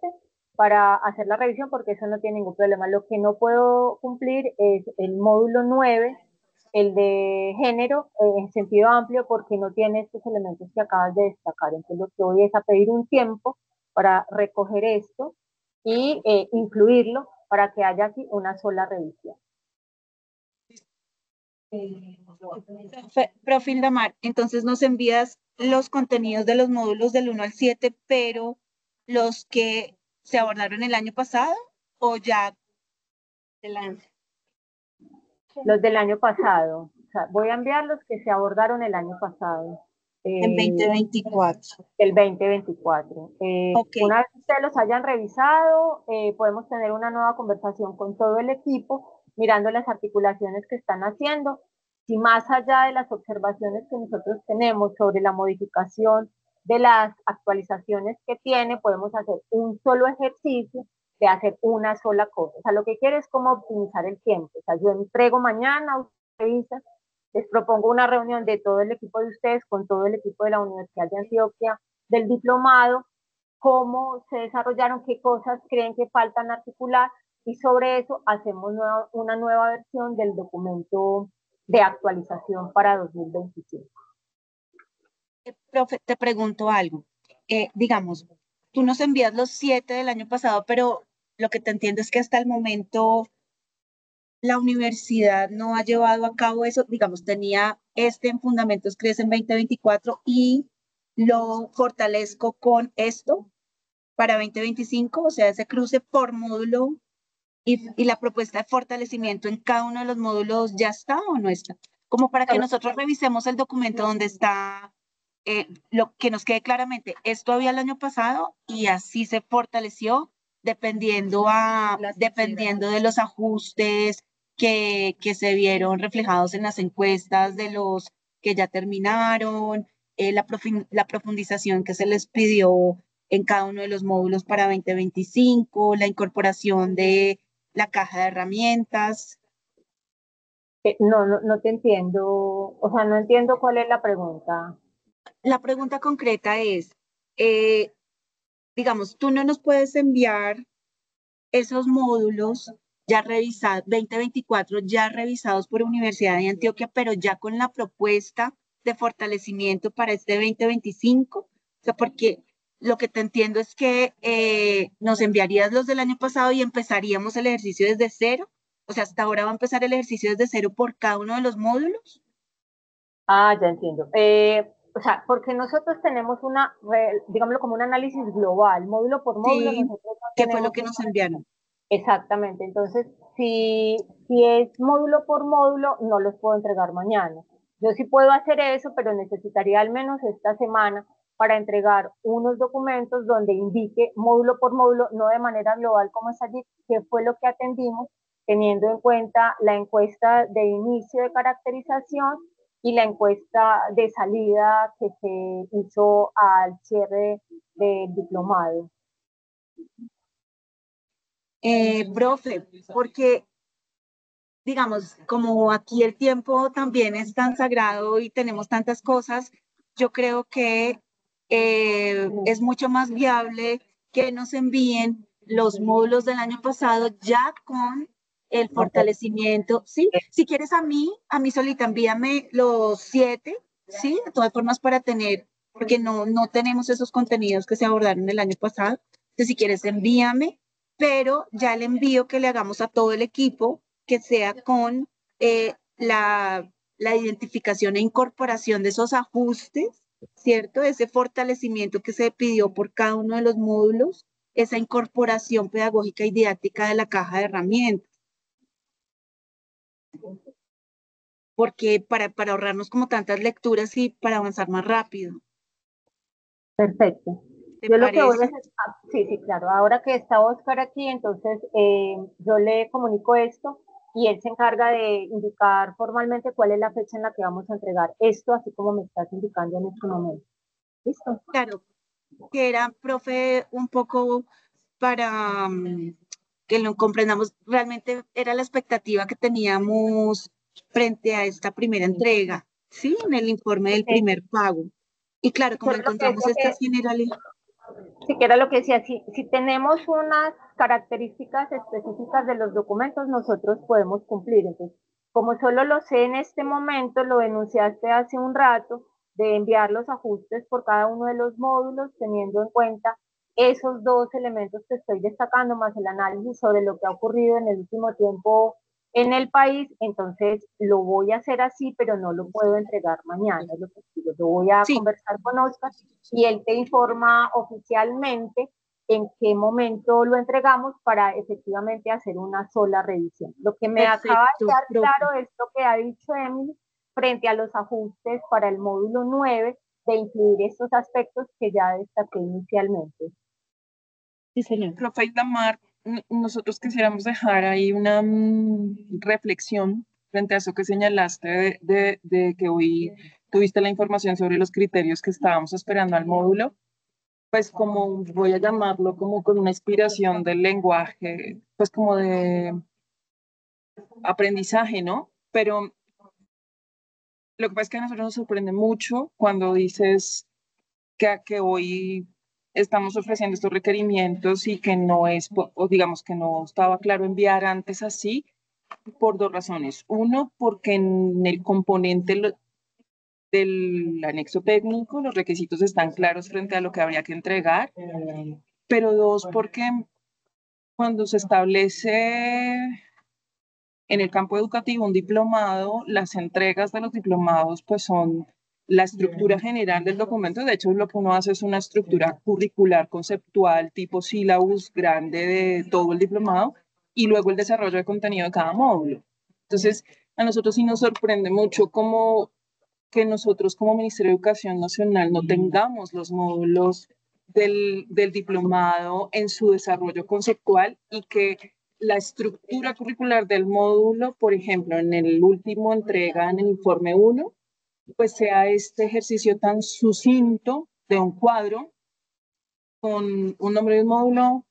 para hacer la revisión porque eso no tiene ningún problema. Lo que no puedo cumplir es el módulo 9, el de género, en sentido amplio, porque no tiene estos elementos que acabas de destacar. Entonces lo que voy es a pedir un tiempo para recoger esto y incluirlo para que haya aquí una sola revisión. Profe Ildamar, entonces nos envías los contenidos de los módulos del 1 al 7, pero los que se abordaron el año pasado o ya del año. Los del año pasado. O sea, voy a enviar los que se abordaron el año pasado. En 2024. El 2024. Okay. Una vez que ustedes los hayan revisado, podemos tener una nueva conversación con todo el equipo, mirando las articulaciones que están haciendo. Si más allá de las observaciones que nosotros tenemos sobre la modificación de las actualizaciones que tiene, podemos hacer un solo ejercicio de hacer una sola cosa. O sea, lo que quiero es como optimizar el tiempo. O sea, yo entrego mañana, ustedes les propongo una reunión de todo el equipo de ustedes con todo el equipo de la Universidad de Antioquia del diplomado, cómo se desarrollaron, qué cosas creen que faltan articular y sobre eso hacemos una nueva versión del documento de actualización para 2025. Profe, te pregunto algo. Digamos, tú nos envías los 7 del año pasado, pero lo que te entiendo es que hasta el momento la universidad no ha llevado a cabo eso. Digamos, tenía en Fundamentos Crece en 2024 y lo fortalezco con esto para 2025, o sea, ese cruce por módulo y la propuesta de fortalecimiento en cada uno de los módulos ya está o no está. Como para que nosotros revisemos el documento donde está lo que nos quede claramente, esto había el año pasado y así se fortaleció dependiendo de los ajustes que se vieron reflejados en las encuestas de los que ya terminaron, la profundización que se les pidió en cada uno de los módulos para 2025, la incorporación de la caja de herramientas. No te entiendo, o sea, no entiendo cuál es la pregunta. La pregunta concreta es, digamos, tú no nos puedes enviar esos módulos ya revisados, 2024 ya revisados por Universidad de Antioquia, pero ya con la propuesta de fortalecimiento para este 2025. O sea, porque lo que te entiendo es que nos enviarías los del año pasado y empezaríamos el ejercicio desde cero. O sea, hasta ahora va a empezar el ejercicio desde cero por cada uno de los módulos. Ah, ya entiendo. O sea, porque nosotros tenemos digámoslo como un análisis global, módulo por módulo, Sí, nosotros no ¿qué fue lo tenemos que nos enviaron? exactamente. Entonces, si es módulo por módulo, no los puedo entregar mañana. Yo sí puedo hacer eso, pero necesitaría al menos esta semana para entregar unos documentos donde indique módulo por módulo, no de manera global como es allí, qué fue lo que atendimos, teniendo en cuenta la encuesta de inicio de caracterización y la encuesta de salida que se hizo al cierre del diplomado. Profe, porque digamos, como aquí el tiempo también es tan sagrado y tenemos tantas cosas, yo creo que es mucho más viable que nos envíen los módulos del año pasado ya con el Okay. fortalecimiento. Sí, si quieres a mí solita, envíame los 7, sí, de todas formas para tener, porque no tenemos esos contenidos que se abordaron el año pasado. Entonces, si quieres, envíame, pero ya el envío que le hagamos a todo el equipo que sea con la identificación e incorporación de esos ajustes, ¿cierto? Ese fortalecimiento que se pidió por cada uno de los módulos, esa incorporación pedagógica y didáctica de la caja de herramientas. Porque para ahorrarnos como tantas lecturas y para avanzar más rápido. Perfecto. ¿Te Yo lo que voy a parece? hacer, sí, claro, ahora que está Oscar aquí, entonces yo le comunico esto y él se encarga de indicar formalmente cuál es la fecha en la que vamos a entregar esto, así como me estás indicando en este momento. ¿Listo? Claro, que era, profe, un poco para que lo comprendamos, realmente era la expectativa que teníamos frente a esta primera entrega, ¿sí? En el informe del Sí. primer pago. Y claro, como Solo lo que encontramos decía estas generalidades. si quiera lo que decía, si tenemos unas características específicas de los documentos, nosotros podemos cumplir. Entonces, como solo lo sé en este momento, lo denunciaste hace un rato, de enviar los ajustes por cada uno de los módulos, teniendo en cuenta esos dos elementos que estoy destacando, más el análisis sobre lo que ha ocurrido en el último tiempo en el país, entonces lo voy a hacer así, pero no lo puedo entregar mañana, es lo que digo. Yo voy a Sí, conversar con Oscar y él te informa oficialmente en qué momento lo entregamos para efectivamente hacer una sola revisión. Lo que me acaba de perfecto, quedar profe. claro es lo que ha dicho Emily frente a los ajustes para el módulo 9 de incluir estos aspectos que ya destaqué inicialmente. Sí, señor. Profe Islamar, nosotros quisiéramos dejar ahí una reflexión frente a eso que señalaste de que hoy tuviste la información sobre los criterios que estábamos esperando al módulo, pues como voy a llamarlo como con una inspiración del lenguaje, pues como de aprendizaje, ¿no? Pero lo que pasa es que a nosotros nos sorprende mucho cuando dices que hoy estamos ofreciendo estos requerimientos y que no es, o digamos que no estaba claro enviar antes así, por dos razones. Uno, porque en el componente del anexo técnico los requisitos están claros frente a lo que habría que entregar, pero dos, porque cuando se establece en el campo educativo un diplomado, las entregas de los diplomados pues son la estructura general del documento. De hecho, lo que uno hace es una estructura curricular conceptual tipo sílabus grande de todo el diplomado y luego el desarrollo de contenido de cada módulo. Entonces, a nosotros sí nos sorprende mucho como que nosotros como Ministerio de Educación Nacional no tengamos los módulos del diplomado en su desarrollo conceptual y que la estructura curricular del módulo, por ejemplo, en el último entrega, en el informe 1, pues sea este ejercicio tan sucinto de un cuadro con un nombre del módulo,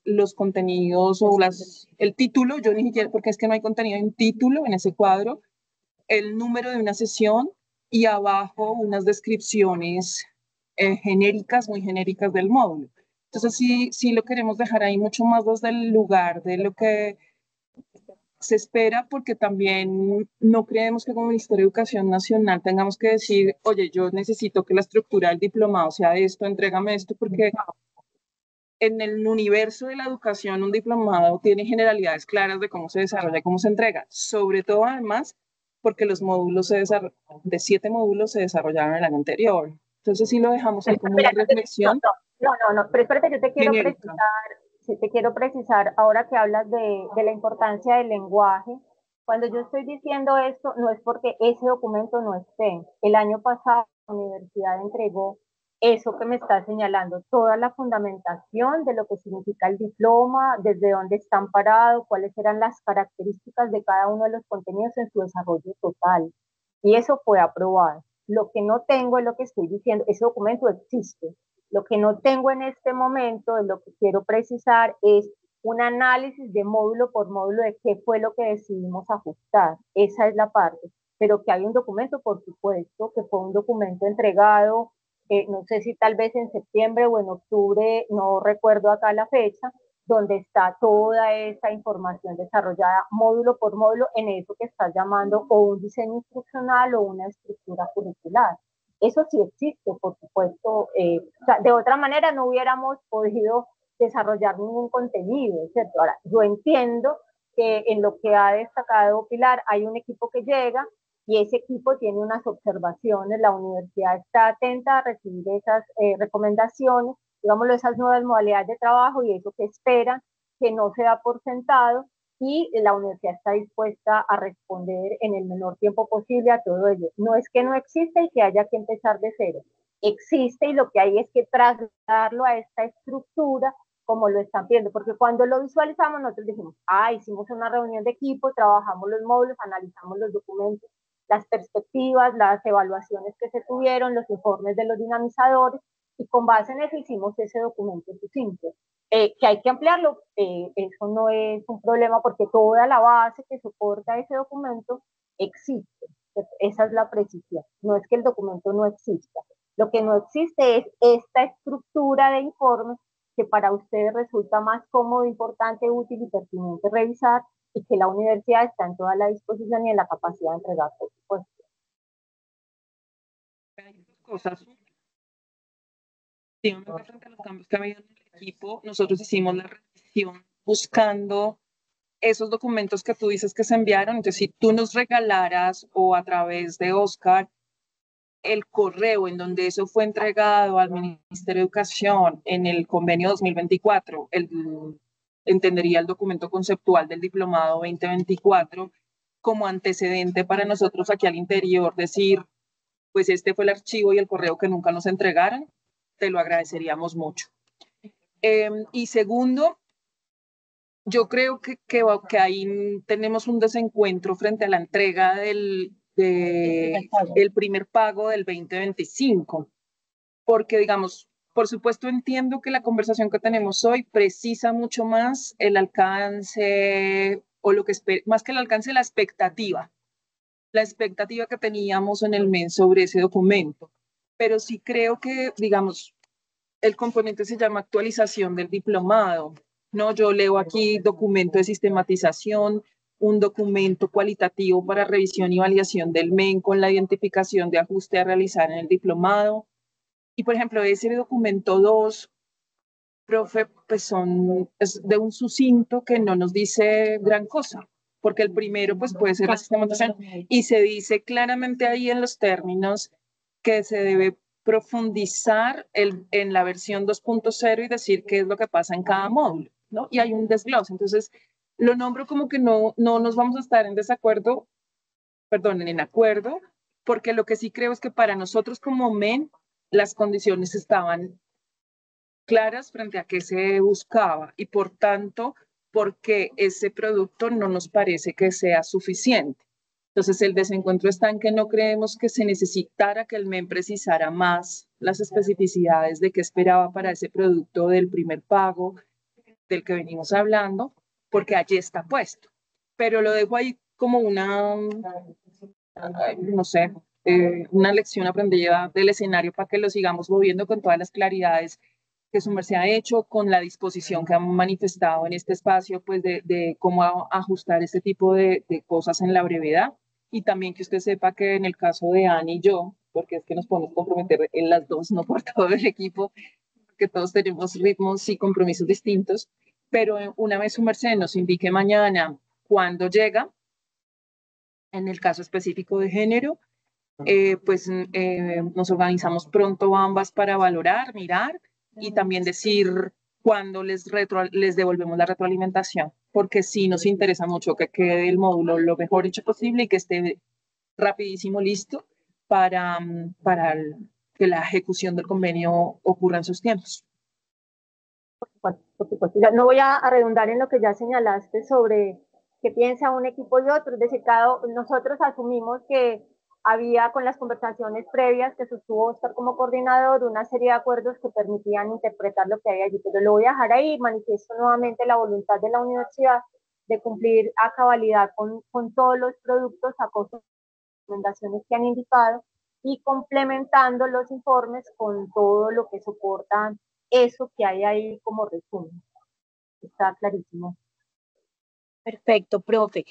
los contenidos o el título, yo ni siquiera, porque es que no hay contenido en título en ese cuadro, el número de una sesión y abajo unas descripciones genéricas, muy genéricas del módulo. Entonces sí lo queremos dejar ahí mucho más desde el lugar de lo que se espera, porque también no creemos que como Ministerio de Educación Nacional tengamos que decir, oye, yo necesito que la estructura del diplomado sea esto, entrégame esto, porque en el universo de la educación un diplomado tiene generalidades claras de cómo se desarrolla y cómo se entrega, sobre todo además porque los módulos de 7 módulos se desarrollaron el año anterior. Entonces sí lo dejamos ahí como una reflexión. No, pero espérate, yo te quiero genérica. precisar, sí, te quiero precisar, ahora que hablas de la importancia del lenguaje, cuando yo estoy diciendo esto, no es porque ese documento no esté. El año pasado la universidad entregó eso que me está señalando, toda la fundamentación de lo que significa el diploma, desde dónde están parados, cuáles eran las características de cada uno de los contenidos en su desarrollo total. Y eso fue aprobado. Lo que no tengo es lo que estoy diciendo, ese documento existe. Lo que no tengo en este momento, de lo que quiero precisar, es un análisis de módulo por módulo de qué fue lo que decidimos ajustar. Esa es la parte. Pero que hay un documento, por supuesto, que fue un documento entregado, no sé si tal vez en septiembre o en octubre, no recuerdo acá la fecha, donde está toda esa información desarrollada módulo por módulo en eso que estás llamando o un diseño instruccional o una estructura curricular. Eso sí existe, por supuesto. O sea, de otra manera no hubiéramos podido desarrollar ningún contenido, ¿cierto? Ahora, yo entiendo que en lo que ha destacado Pilar hay un equipo que llega y ese equipo tiene unas observaciones, la universidad está atenta a recibir esas recomendaciones, digámoslo, esas nuevas modalidades de trabajo y eso que esperan, que no se da por sentado, y la universidad está dispuesta a responder en el menor tiempo posible a todo ello. No es que no existe y que haya que empezar de cero. Existe y lo que hay es que trasladarlo a esta estructura como lo están viendo, porque cuando lo visualizamos nosotros dijimos, hicimos una reunión de equipo, trabajamos los módulos, analizamos los documentos, las perspectivas, las evaluaciones que se tuvieron, los informes de los dinamizadores, y con base en eso hicimos ese documento sucinto. Que hay que ampliarlo, eso no es un problema porque toda la base que soporta ese documento existe. Esa es la precisión. No es que el documento no exista. Lo que no existe es esta estructura de informes que para ustedes resulta más cómodo, importante, útil y pertinente revisar, y que la universidad está en toda la disposición y en la capacidad de entregar, por supuesto. Hay dos cosas. Frente a los cambios que ha habido en el equipo, nosotros hicimos la revisión buscando esos documentos que tú dices que se enviaron. Entonces, si tú nos regalaras o a través de Oscar el correo en donde eso fue entregado al Ministerio de Educación en el convenio 2024, entendería el documento conceptual del diplomado 2024 como antecedente para nosotros aquí al interior, decir, pues este fue el archivo y el correo que nunca nos entregaron, te lo agradeceríamos mucho. Y segundo, yo creo que ahí tenemos un desencuentro frente a la entrega del primer pago del 2025, porque digamos, por supuesto entiendo que la conversación que tenemos hoy precisa mucho más el alcance, o lo que más que el alcance, la expectativa que teníamos en el mes sobre ese documento. Pero sí creo que, digamos, el componente se llama actualización del diplomado, ¿no? Yo leo aquí documento de sistematización, un documento cualitativo para revisión y validación del MEN con la identificación de ajuste a realizar en el diplomado. Y, por ejemplo, ese documento 2, profe, pues es de un sucinto que no nos dice gran cosa, porque el primero pues puede ser la sistematización y se dice claramente ahí en los términos que se debe profundizar en la versión 2.0 y decir qué es lo que pasa en cada módulo, ¿no? Y hay un desglose. Entonces, lo nombro como que no nos vamos a estar en desacuerdo, perdón, en acuerdo, porque lo que sí creo es que para nosotros como MEN, las condiciones estaban claras frente a qué se buscaba y por tanto, porque ese producto no nos parece que sea suficiente. Entonces, el desencuentro está en que no creemos que se necesitara que el MEN precisara más las especificidades de qué esperaba para ese producto del primer pago del que venimos hablando, porque allí está puesto. Pero lo dejo ahí como una, no sé, una lección aprendida del escenario para que lo sigamos moviendo con todas las claridades que su merced ha hecho, con la disposición que han manifestado en este espacio, pues de cómo ajustar este tipo de cosas en la brevedad. Y también que usted sepa que en el caso de Ani y yo, porque es que nos podemos comprometer en las dos, no por todo el equipo, porque todos tenemos ritmos y compromisos distintos, pero una vez su merced nos indique mañana cuándo llega, en el caso específico de género, pues nos organizamos pronto ambas para valorar, mirar y también decir cuándo les devolvemos la retroalimentación, porque sí nos interesa mucho que quede el módulo lo mejor hecho posible y que esté rapidísimo listo para que la ejecución del convenio ocurra en sus tiempos. Por supuesto. Ya no voy a redundar en lo que ya señalaste sobre qué piensa un equipo y otro, es decir, nosotros asumimos que había con las conversaciones previas que sostuvo Oscar como coordinador una serie de acuerdos que permitían interpretar lo que hay allí, pero lo voy a dejar ahí, manifiesto nuevamente la voluntad de la universidad de cumplir a cabalidad con todos los productos acorde a las recomendaciones que han indicado y complementando los informes con todo lo que soportan eso que hay ahí como resumen. Está clarísimo. Perfecto, profe.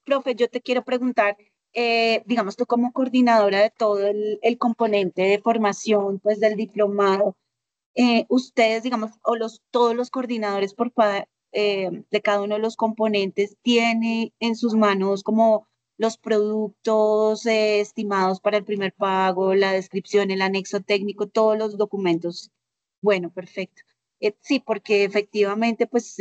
Profe, yo te quiero preguntar, digamos, tú como coordinadora de todo el componente de formación, pues del diplomado, ustedes, digamos, o todos los coordinadores de cada uno de los componentes, ¿tiene en sus manos como los productos estimados para el primer pago, la descripción, el anexo técnico, todos los documentos? Bueno, perfecto. Sí, porque efectivamente, pues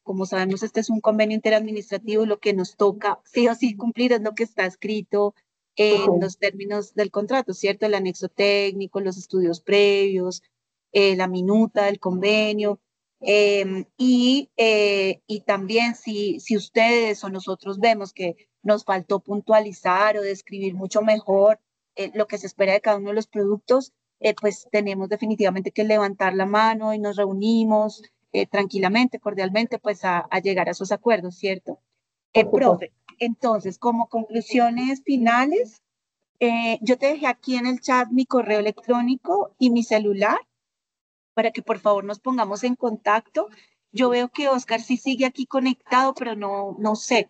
como sabemos, este es un convenio interadministrativo, lo que nos toca sí o sí cumplir es lo que está escrito en los términos del contrato, ¿cierto? El anexo técnico, los estudios previos, la minuta del convenio. Y también si ustedes o nosotros vemos que nos faltó puntualizar o describir mucho mejor lo que se espera de cada uno de los productos, pues tenemos definitivamente que levantar la mano y nos reunimos tranquilamente, cordialmente, pues a llegar a esos acuerdos, ¿cierto? Profe, entonces, como conclusiones finales, yo te dejé aquí en el chat mi correo electrónico y mi celular para que por favor nos pongamos en contacto. Yo veo que Oscar sí sigue aquí conectado, pero no sé,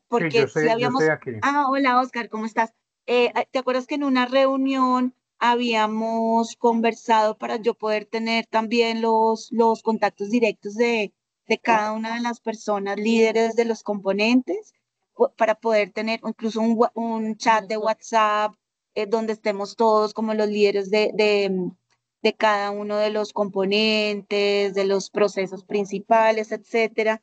porque Sí, yo estoy aquí. Ah, hola Oscar, ¿cómo estás? ¿Te acuerdas que en una reunión habíamos conversado para yo poder tener también los contactos directos de cada una de las personas líderes de los componentes, para poder tener incluso un chat de WhatsApp donde estemos todos como los líderes de cada uno de los componentes, de los procesos principales, etcétera?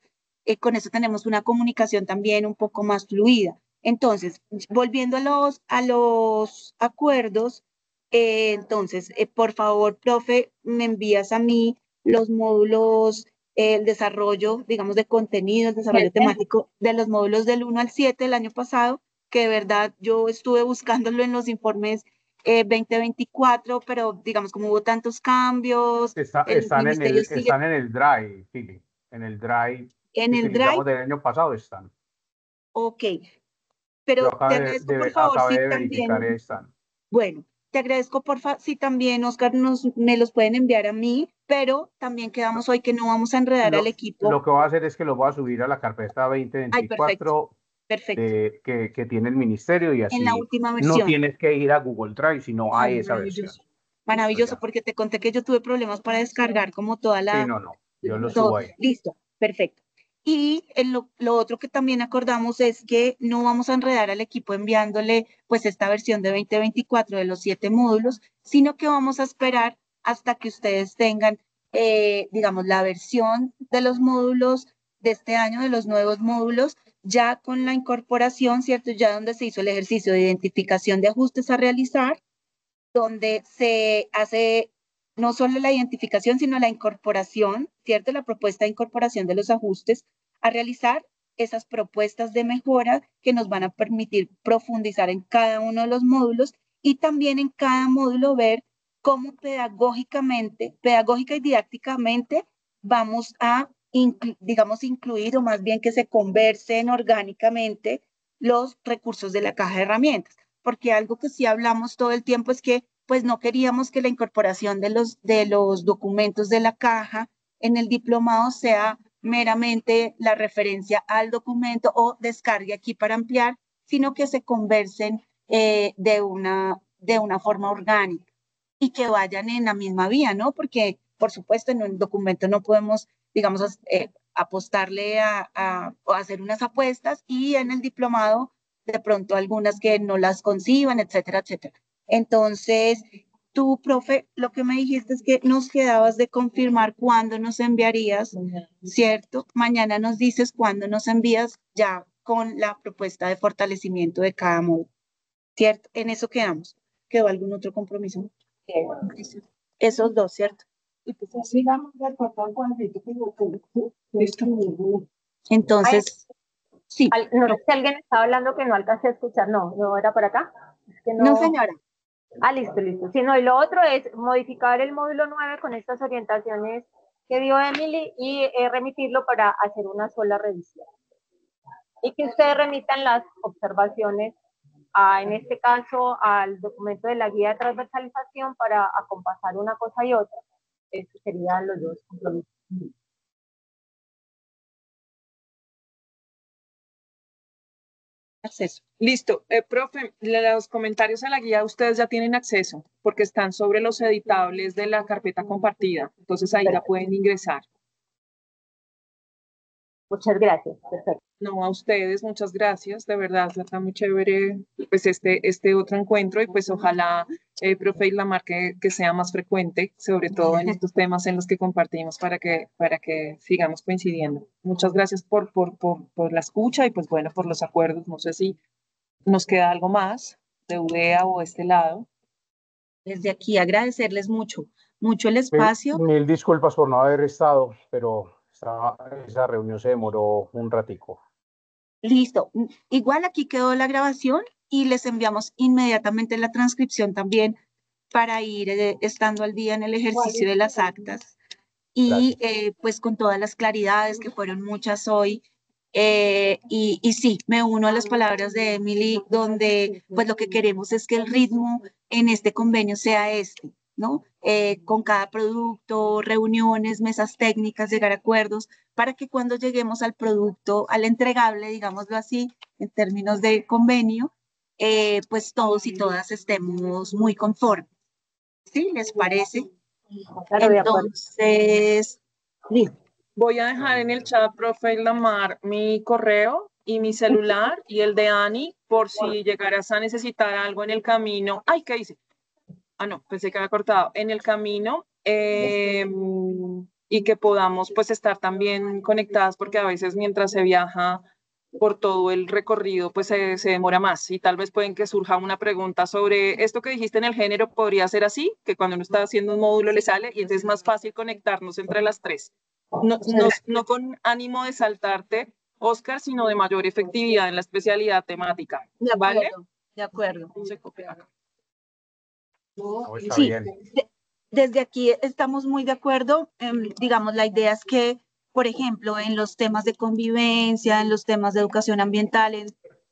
Con eso tenemos una comunicación también un poco más fluida. Entonces, volviendo a los acuerdos, entonces, por favor, profe, me envías a mí los módulos, el desarrollo, digamos, de contenido, el desarrollo temático de los módulos del 1 al 7 del año pasado, que de verdad yo estuve buscándolo en los informes 2024, pero digamos, como hubo tantos cambios, el ministerio sigue Están en el Drive, Philip. En el Drive en que el Drive. utilizamos del año pasado están. Ok, Yo pero te agradezco por favor acabé si de verificar y también, están. bueno, te agradezco por favor si también, Oscar, me los pueden enviar a mí, pero también quedamos hoy que no vamos a enredar al Lo equipo. que voy a hacer es que lo voy a subir a la carpeta Ay, perfecto, 2024 perfecto, que tiene el ministerio y en la así última no versión. tienes que ir a Google Drive, sino a Ay, esa versión. maravilloso, Listo, maravilloso, ya. porque te conté que yo tuve problemas para descargar como toda Sí, la, no. Yo lo todo, subo ahí. listo, perfecto. Y lo otro que también acordamos es que no vamos a enredar al equipo enviándole pues esta versión de 2024 de los 7 módulos, sino que vamos a esperar hasta que ustedes tengan, digamos, la versión de los módulos de este año, de los nuevos módulos, ya con la incorporación, ¿cierto? Ya donde se hizo el ejercicio de identificación de ajustes a realizar, donde se hace no solo la identificación, sino la incorporación, ¿cierto? La propuesta de incorporación de los ajustes a realizar, esas propuestas de mejora que nos van a permitir profundizar en cada uno de los módulos y también en cada módulo ver cómo pedagógica y didácticamente vamos a, digamos, incluir o más bien que se conversen orgánicamente los recursos de la caja de herramientas. Porque algo que sí hablamos todo el tiempo es que pues no queríamos que la incorporación de los documentos de la caja en el diplomado sea meramente la referencia al documento o descargue aquí para ampliar, sino que se conversen de una forma orgánica y que vayan en la misma vía, ¿no? Porque, por supuesto, en un documento no podemos, digamos, apostarle o hacer unas apuestas y en el diplomado de pronto algunas que no las conciban, etcétera, etcétera. Entonces, tú, profe, lo que me dijiste es que nos quedabas de confirmar cuándo nos enviarías, ¿cierto? Mañana nos dices cuándo nos envías ya con la propuesta de fortalecimiento de cada módulo, ¿cierto? En eso quedamos. ¿Quedó algún otro compromiso? Esos dos, ¿cierto? Y pues así vamos a cortar cuando listo. Entonces, sí. No sé si alguien estaba hablando que no alcancé a escuchar. No era por acá. Es que No, señora. Listo. Sí, no, y lo otro es modificar el módulo 9 con estas orientaciones que dio Emily y remitirlo para hacer una sola revisión. Y que ustedes remitan las observaciones, en este caso, al documento de la guía de transversalización para acompasar una cosa y otra. Estos serían los dos compromisos. Acceso. Listo. Profe, los comentarios a la guía ustedes ya tienen acceso porque están sobre los editables de la carpeta compartida. Entonces ahí la pueden ingresar. Muchas gracias. Perfecto. No, a ustedes, muchas gracias. De verdad, está muy chévere pues este otro encuentro y pues ojalá, profe Islamar, que sea más frecuente, sobre todo en estos temas en los que compartimos para que sigamos coincidiendo. Muchas gracias por la escucha y pues bueno, por los acuerdos. No sé si nos queda algo más de UDEA o este lado. Desde aquí agradecerles mucho el espacio. Mil disculpas por no haber estado, pero esa reunión se demoró un ratico. Listo. Igual aquí quedó la grabación y les enviamos inmediatamente la transcripción también para ir estando al día en el ejercicio de las actas y pues con todas las claridades que fueron muchas hoy. Y sí, me uno a las palabras de Emily, donde pues lo que queremos es que el ritmo en este convenio sea este, ¿no? Con cada producto, reuniones, mesas técnicas, llegar a acuerdos, para que cuando lleguemos al producto, al entregable, digámoslo así, en términos de convenio, pues todos y todas estemos muy conformes. ¿Sí? ¿Les parece? Claro, Entonces, voy a dejar en el chat, profe Lamar, mi correo y mi celular y el de Ani por si llegaras a necesitar algo en el camino. Ay, ¿qué hice? No, pensé que había cortado. En el camino y que podamos pues estar también conectadas porque a veces mientras se viaja por todo el recorrido pues se demora más y tal vez pueden que surja una pregunta sobre esto que dijiste en el género, podría ser así, que cuando uno está haciendo un módulo le sale y entonces es más fácil conectarnos entre las tres. No con ánimo de saltarte, Oscar, sino de mayor efectividad en la especialidad temática. ¿Vale? De acuerdo. Se copia acá. Sí, desde aquí estamos muy de acuerdo. Digamos, la idea es que, por ejemplo, en los temas de convivencia, en los temas de educación ambiental,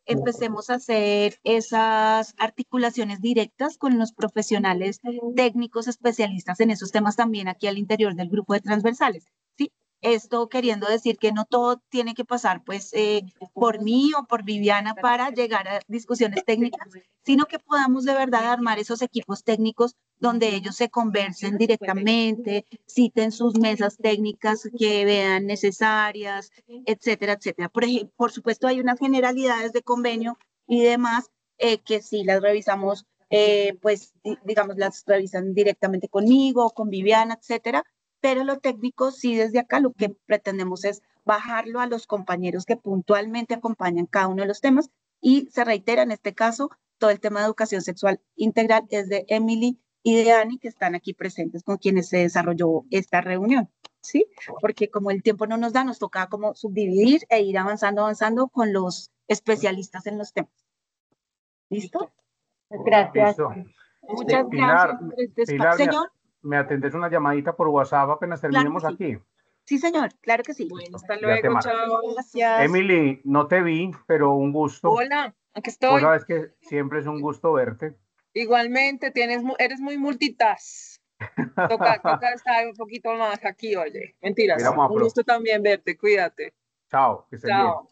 empecemos a hacer esas articulaciones directas con los profesionales técnicos especialistas en esos temas también aquí al interior del grupo de transversales. ¿Sí? Esto queriendo decir que no todo tiene que pasar pues por mí o por Viviana para llegar a discusiones técnicas, sino que podamos de verdad armar esos equipos técnicos donde ellos se conversen directamente, citen sus mesas técnicas que vean necesarias, etcétera, etcétera. Por supuesto, hay unas generalidades de convenio y demás que si las revisamos, pues digamos, las revisan directamente conmigo, con Viviana, etcétera. Pero lo técnico, sí, desde acá lo que pretendemos es bajarlo a los compañeros que puntualmente acompañan cada uno de los temas y se reitera en este caso todo el tema de educación sexual integral es de Emily y de Ani que están aquí presentes con quienes se desarrolló esta reunión, ¿sí? Porque como el tiempo no nos da, nos toca como subdividir e ir avanzando con los especialistas en los temas. ¿Listo? Gracias. Listo. Muchas Pilar, gracias por este espacio. Pilar, Señor. ¿me atendes una llamadita por WhatsApp apenas terminemos Claro que sí. aquí? Sí, señor, claro que sí. Bueno, hasta luego, chao. Gracias. Emily, no te vi, pero un gusto. Hola, aquí estoy. Vos sabes que siempre es un gusto verte. Igualmente, eres muy multitask. Toca estar un poquito más aquí, oye. Mentiras. Miramos a Un gusto también verte, cuídate. Chao, que estén bien. Chao.